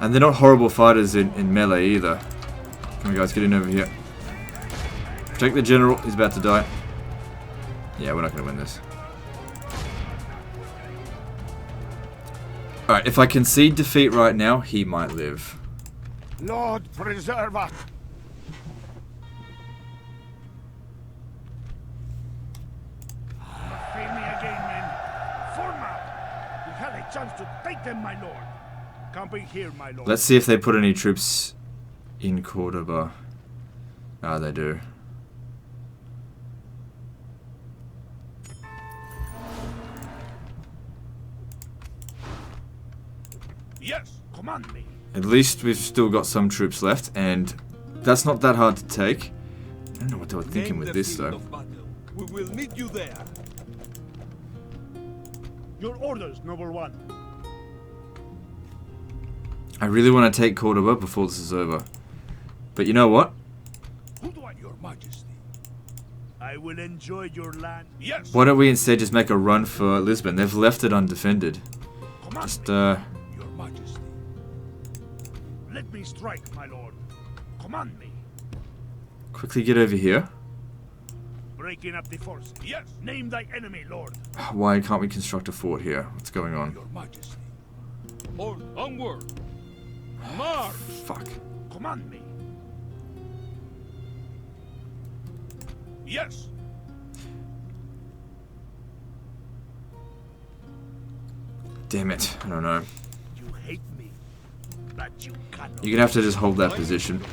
And they're not horrible fighters in melee either. Come on guys, get in over here. Protect the general, he's about to die. Yeah, we're not going to win this. Alright, if I concede defeat right now, he might live. Lord, preserve us! Fail me again, men. Form up. We had a chance to take them, my lord. Camping here, my lord. Let's see if they put any troops in Cordoba. Ah, they do. Yes, command me. At least we've still got some troops left, and that's not that hard to take. I don't know what they were thinking with this, though. We will meet you there. Your orders, noble one. I really want to take Cordoba before this is over. But you know what? Who do I, your majesty? I will enjoy your land. Yes. Why don't we instead just make a run for Lisbon? They've left it undefended. Command Just, me, your majesty. Let me strike, my lord. Command me. quickly get over here. Breaking up the force. Yes. Name thy enemy, lord. Why can't we construct a fort here? What's going on? Your majesty. Onward. March. Fuck. Command me. Yes. Damn it. I don't know. You hate me, but you cannot. You're gonna have to just hold that position.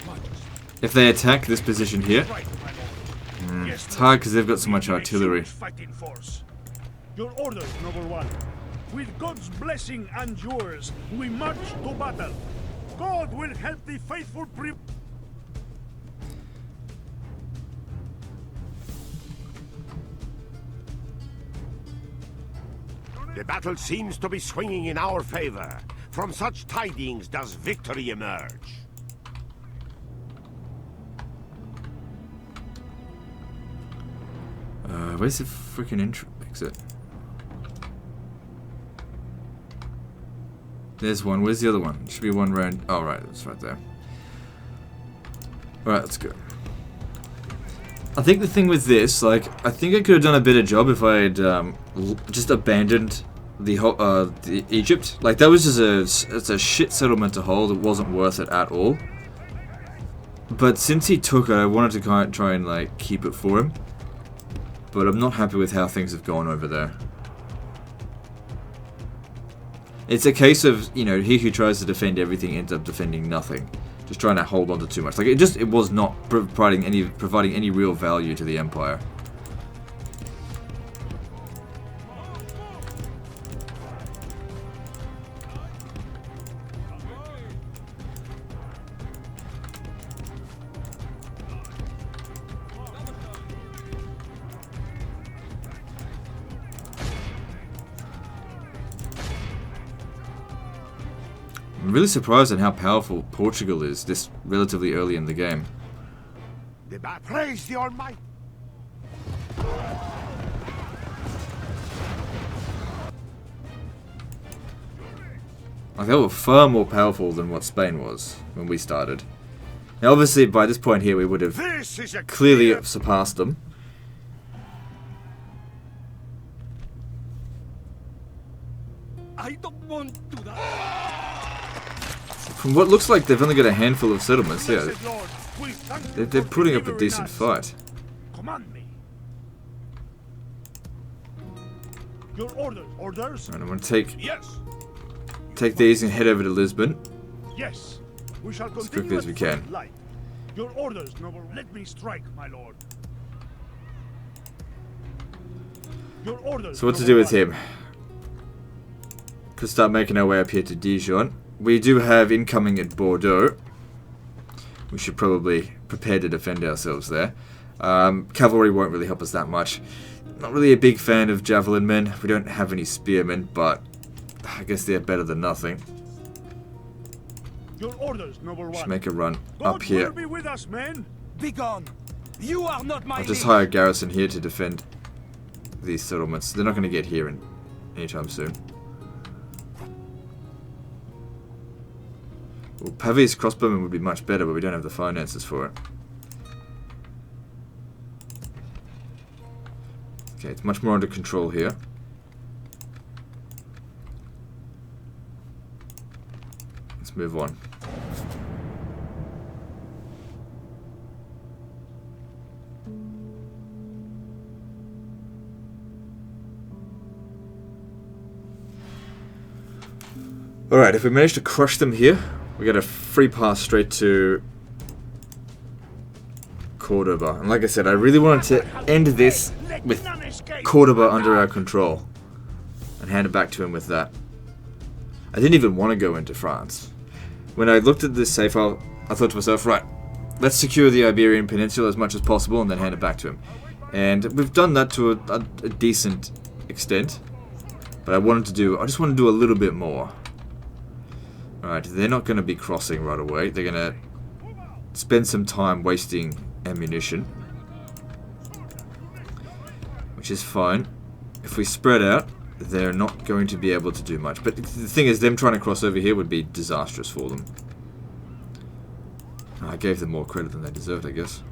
If they attack this position here, it's hard because they've got so much artillery. Fighting force. Your orders, noble one. With God's blessing and yours, we march to battle. God will help the faithful The battle seems to be swinging in our favor. From such tidings does victory emerge. Where's the freaking exit? There's one. Where's the other one? Should be one round. Oh, right. It's right there. Alright, let's go. I think the thing with this, like, I think I could have done a better job if I had just abandoned the Egypt. Like, that was just it's a shit settlement to hold. It wasn't worth it at all. But since he took it, I wanted to kind of try and, like, keep it for him. But I'm not happy with how things have gone over there. It's a case of, you know, he who tries to defend everything ends up defending nothing. Just trying to hold on to too much. Like, it was not providing any real value to the Empire. I'm really surprised at how powerful Portugal is this relatively early in the game. Praise the Almighty. Like, they were far more powerful than what Spain was when we started. Now, obviously, by this point here, we would have clearly surpassed them. I don't want to die. From what looks like they've only got a handful of settlements, yeah. Blessed Lord, we thank you They're for putting up a delivering decent us. fight. Command me. Your orders. Orders? Alright, I'm going to Yes. take these and head over to Lisbon. Yes. We shall As continue quickly as at we can. first light. Your orders, noble. Let me strike, my lord. Your orders. So what to noble do with one. him? Could start making our way up here to Dijon. We do have incoming at Bordeaux. We should probably prepare to defend ourselves there. Cavalry won't really help us that much. Not really a big fan of javelin men. We don't have any spearmen, but I guess they're better than nothing. Your orders, noble Should one. make a run God up here. will be with us, men. Begone! You are not my I'll just leader. hire a garrison here to defend these settlements. They're not going to get here anytime soon. Well, Pavé's crossbowmen would be much better, but we don't have the finances for it. Okay, it's much more under control here. Let's move on. Alright, if we manage to crush them here, we get a free pass straight to Cordoba. And like I said, I really wanted to end this with Cordoba under our control and hand it back to him with that. I didn't even want to go into France. When I looked at this save file, I thought to myself, right, let's secure the Iberian Peninsula as much as possible and then hand it back to him. And we've done that to a decent extent. But I just want to do a little bit more. Alright, they're not going to be crossing right away. They're going to spend some time wasting ammunition. Which is fine. If we spread out, they're not going to be able to do much. But the thing is, them trying to cross over here would be disastrous for them. I gave them more credit than they deserved, I guess.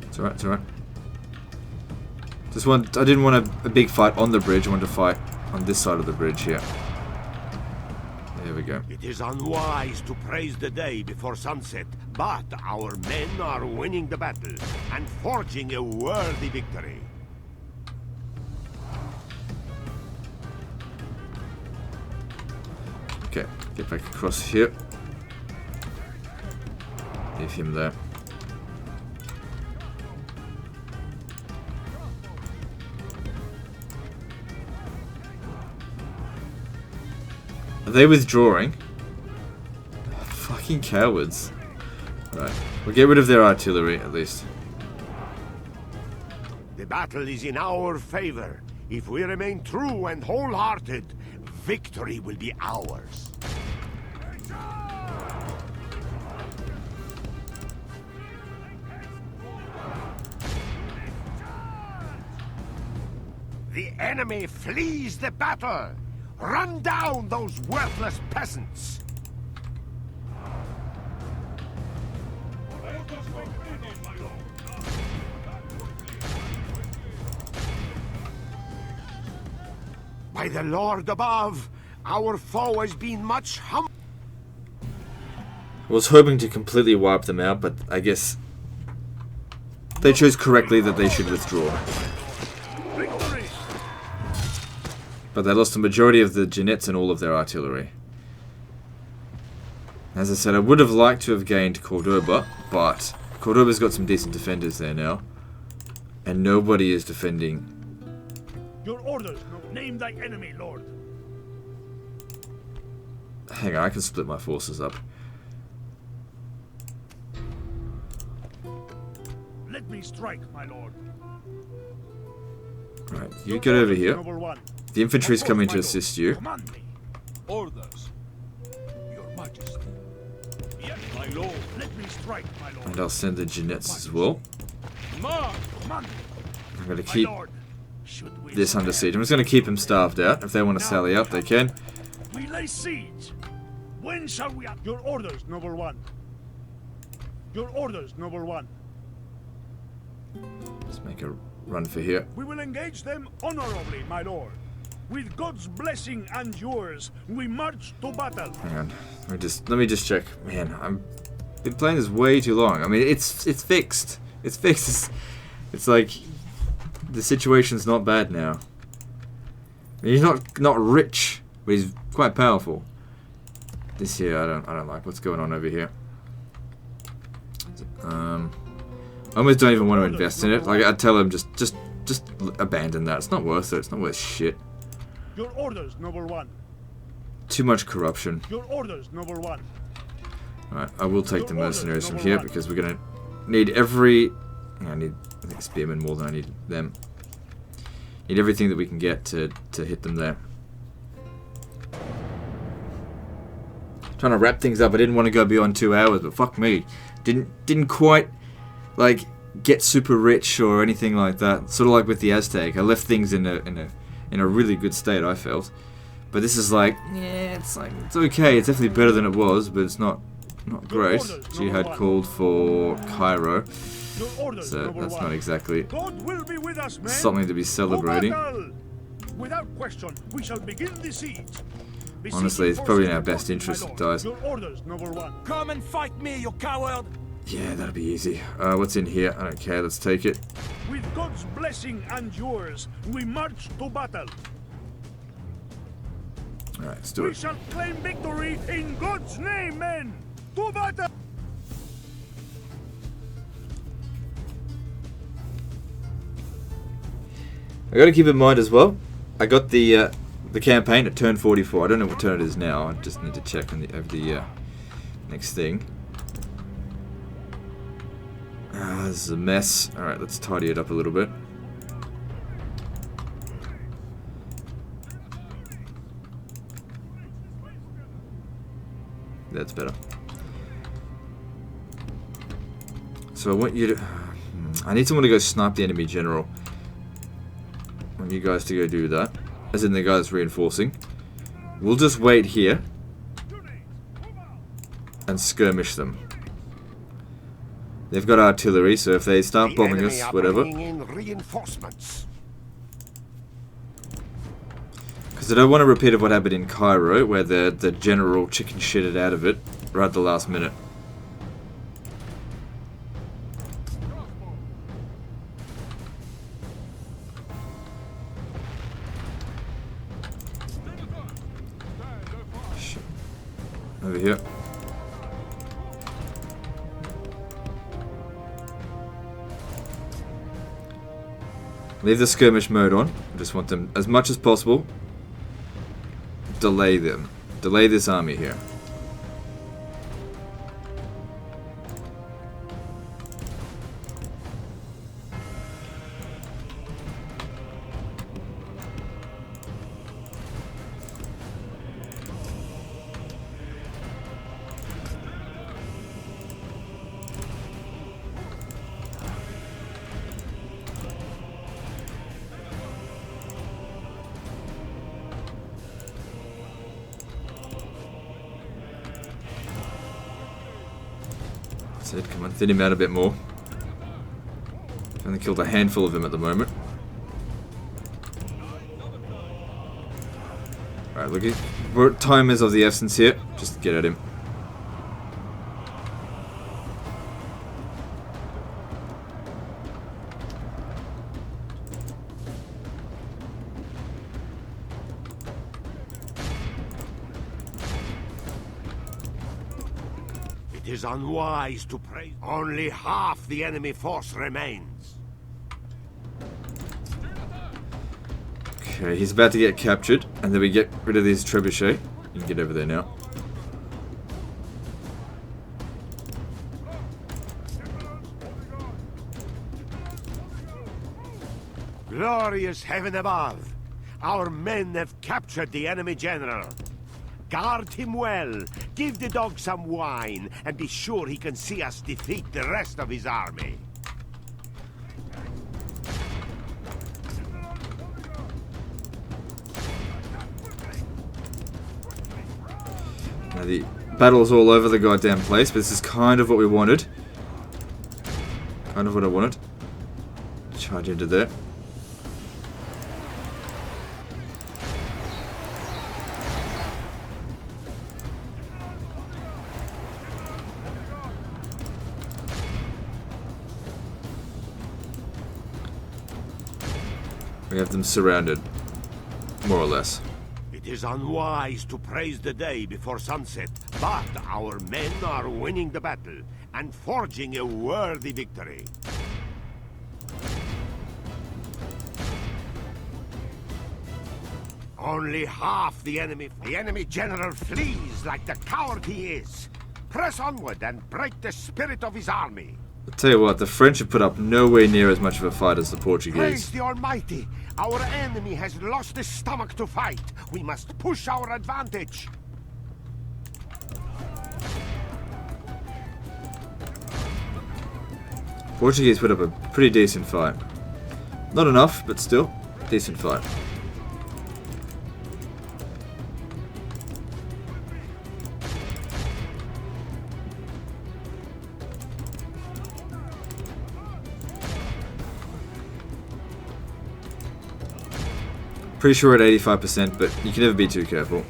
It's alright, it's alright. I didn't want a big fight on the bridge, I wanted to fight on this side of the bridge here. There we go. It is unwise to praise the day before sunset, but our men are winning the battle and forging a worthy victory. Okay, get back across here. Leave him there. Are they withdrawing? Fucking cowards. Right, we'll get rid of their artillery at least. The battle is in our favor. If we remain true and wholehearted, victory will be ours. The enemy flees the battle! Run down those worthless peasants! By the Lord above, our foe has been much humbled. I was hoping to completely wipe them out, but I guess they chose correctly that they should withdraw. But they lost the majority of the Jeannettes and all of their artillery. As I said, I would have liked to have gained Cordoba, but Cordoba's got some decent defenders there now. And nobody is defending. Your orders. Name thy enemy, Lord. Hang on, I can split my forces up. Let me strike, my lord. Right, you get over here. Noble one. The infantry's Of course, coming my to lord. assist you. Command me. Orders. Your Majesty. Yes, my lord. Let me strike, my lord. And I'll send the Jeanettes as well. March. Command me. I'm going to My keep lord. Should we this under spare? siege. I'm just going to keep them starved out. If they want to sally out, they can. We lay siege. When shall we act? Your orders, noble one. Your orders, noble one. Let's make a run for here. We will engage them honorably, my lord. With God's blessing and yours, we march to battle. Hang on. Let me just check. Man, I've been playing this way too long. I mean, it's fixed. It's fixed. It's like the situation's not bad now. I mean, he's not rich, but he's quite powerful. This here, I don't like what's going on over here. I almost don't even want to invest in it. Like, I'd tell him just abandon that. It's not worth it. It's not worth shit. Your orders, noble one. Too much corruption. Your orders, noble one. Alright, I will take the mercenaries from here because we're gonna need every. I think spearmen more than I need them. Need everything that we can get to hit them there. Trying to wrap things up. I didn't want to go beyond 2 hours, but fuck me, didn't quite like get super rich or anything like that. Sort of like with the Aztec, I left things in a really good state, I felt. But this is like, yeah, it's okay. It's definitely better than it was, but it's not great. Jihad called for Cairo, so that's not exactly God will be with us, men. something to be celebrating. Without question, we shall begin the siege. Honestly, it's probably in our best interest it dies. Your orders, noble one. Come and fight me, you coward! Yeah, that'll be easy. What's in here? I don't care. Let's take it. With God's blessing and yours, we march to battle. Alright, let's do We it. shall claim victory in God's name, men. To battle. I got to keep in mind as well. I got the campaign at turn 44. I don't know what turn it is now. I just need to check on the next thing. This is a mess. All right, let's tidy it up a little bit. That's better. So I want you to. I need someone to go snipe the enemy general. I want you guys to go do that. As in the guy that's reinforcing. We'll just wait here and skirmish them. They've got artillery, so if they start bombing us, whatever. In reinforcements. Because I don't want a repeat of what happened in Cairo, where the general chicken shitted out of it right at the last minute. Shit. Over here. Leave the skirmish mode on. I just want them, as much as possible, delay them. Delay this army here. That's it, come on, thin him out a bit more. Only killed a handful of him at the moment. Alright, look, time is of the essence here. Just get at him. It is unwise to pray. Only half the enemy force remains. Okay, he's about to get captured, and then we get rid of these trebuchet. You can get over there now. Glorious heaven above! Our men have captured the enemy general. Guard him well, give the dog some wine, and be sure he can see us defeat the rest of his army. Now the battle's all over the goddamn place, but this is kind of what we wanted. Kind of what I wanted. Charge into there. We have them surrounded, more or less. It is unwise to praise the day before sunset, but our men are winning the battle and forging a worthy victory. Only half the enemy general flees like the coward he is. Press onward and break the spirit of his army. I'll tell you what, the French have put up nowhere near as much of a fight as the Praise Portuguese. the Almighty! Our enemy has lost his stomach to fight. We must push our advantage. Portuguese put up a pretty decent fight. Not enough, but still, decent fight. Pretty sure at 85%, but you can never be too careful.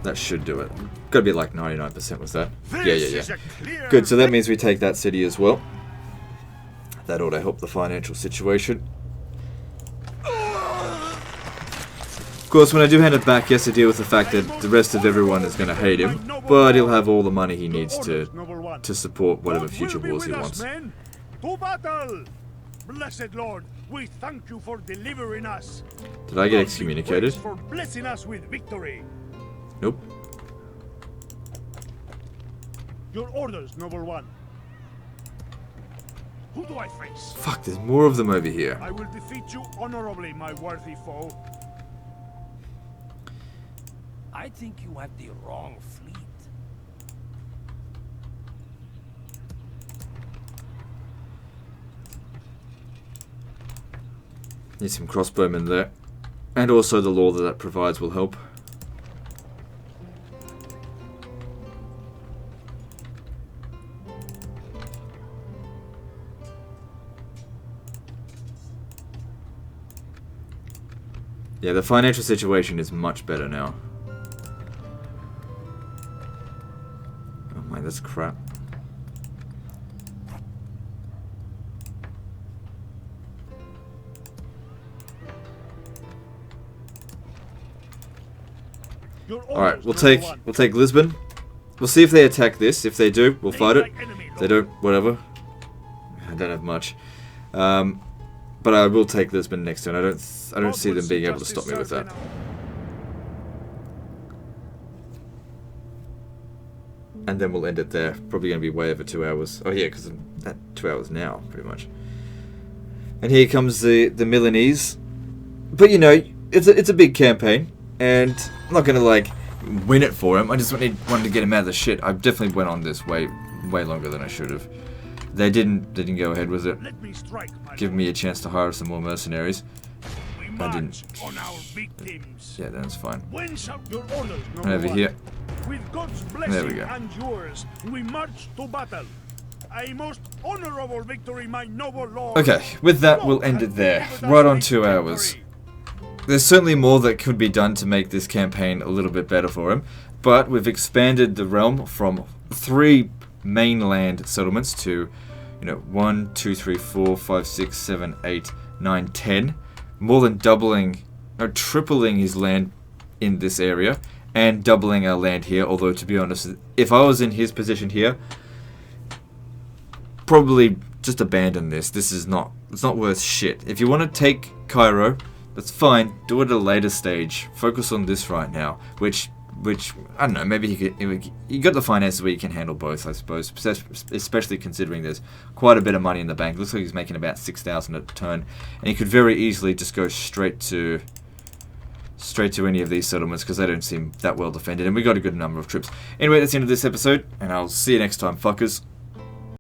That should do it. Gotta be like 99% was that. Yeah. Good, so that means we take that city as well. That ought to help the financial situation. Of course, when I do hand it back, he has to deal with the fact that the rest of everyone is going to hate him, but he'll have all the money he needs to support whatever future wars he wants. To battle! Blessed Lord, we thank you for delivering us. Did I get excommunicated? For blessing us with victory. Nope. Your orders, noble one. Who do I face? Fuck, there's more of them over here. I will defeat you honorably, my worthy foe. I think you have the wrong fleet. Need some crossbowmen there. And also the law that provides will help. Yeah, the financial situation is much better now. Oh my, that's crap. Alright, we'll take Lisbon. We'll see if they attack this. If they do, we'll fight it. If they don't, whatever. I don't have much. But I will take Lisbon next turn. I don't see them being able to stop me with that. And then we'll end it there. Probably going to be way over 2 hours. Oh yeah, because I'm at 2 hours now, pretty much. And here comes the Milanese. But you know, it's a big campaign, and I'm not going to like win it for him. I just wanted to get him out of the shit. I definitely went on this way longer than I should have. They didn't go ahead with it. Give me a chance to hire some more mercenaries. I didn't. On our victims. Yeah, that's fine. When shall your orders, And over here. With God's blessing and yours, we march to battle. A most honorable victory, my noble lord. Okay, with that, we'll end it there. Right on 2 hours. There's certainly more that could be done to make this campaign a little bit better for him, but we've expanded the realm from 3 mainland settlements to, you know, 1, 2, 3, 4, 5, 6, 7, 8, 9, 10. More than doubling, or tripling his land in this area, and doubling our land here. Although, to be honest, if I was in his position here, probably just abandon this. This is not, it's not worth shit. If you want to take Cairo, that's fine. Do it at a later stage. Focus on this right now, which which, I don't know, maybe he got the finances where he can handle both, I suppose, especially considering there's quite a bit of money in the bank. Looks like he's making about 6,000 a turn, and he could very easily just go straight to any of these settlements because they don't seem that well defended, and we got a good number of troops. Anyway, that's the end of this episode, and I'll see you next time, fuckers.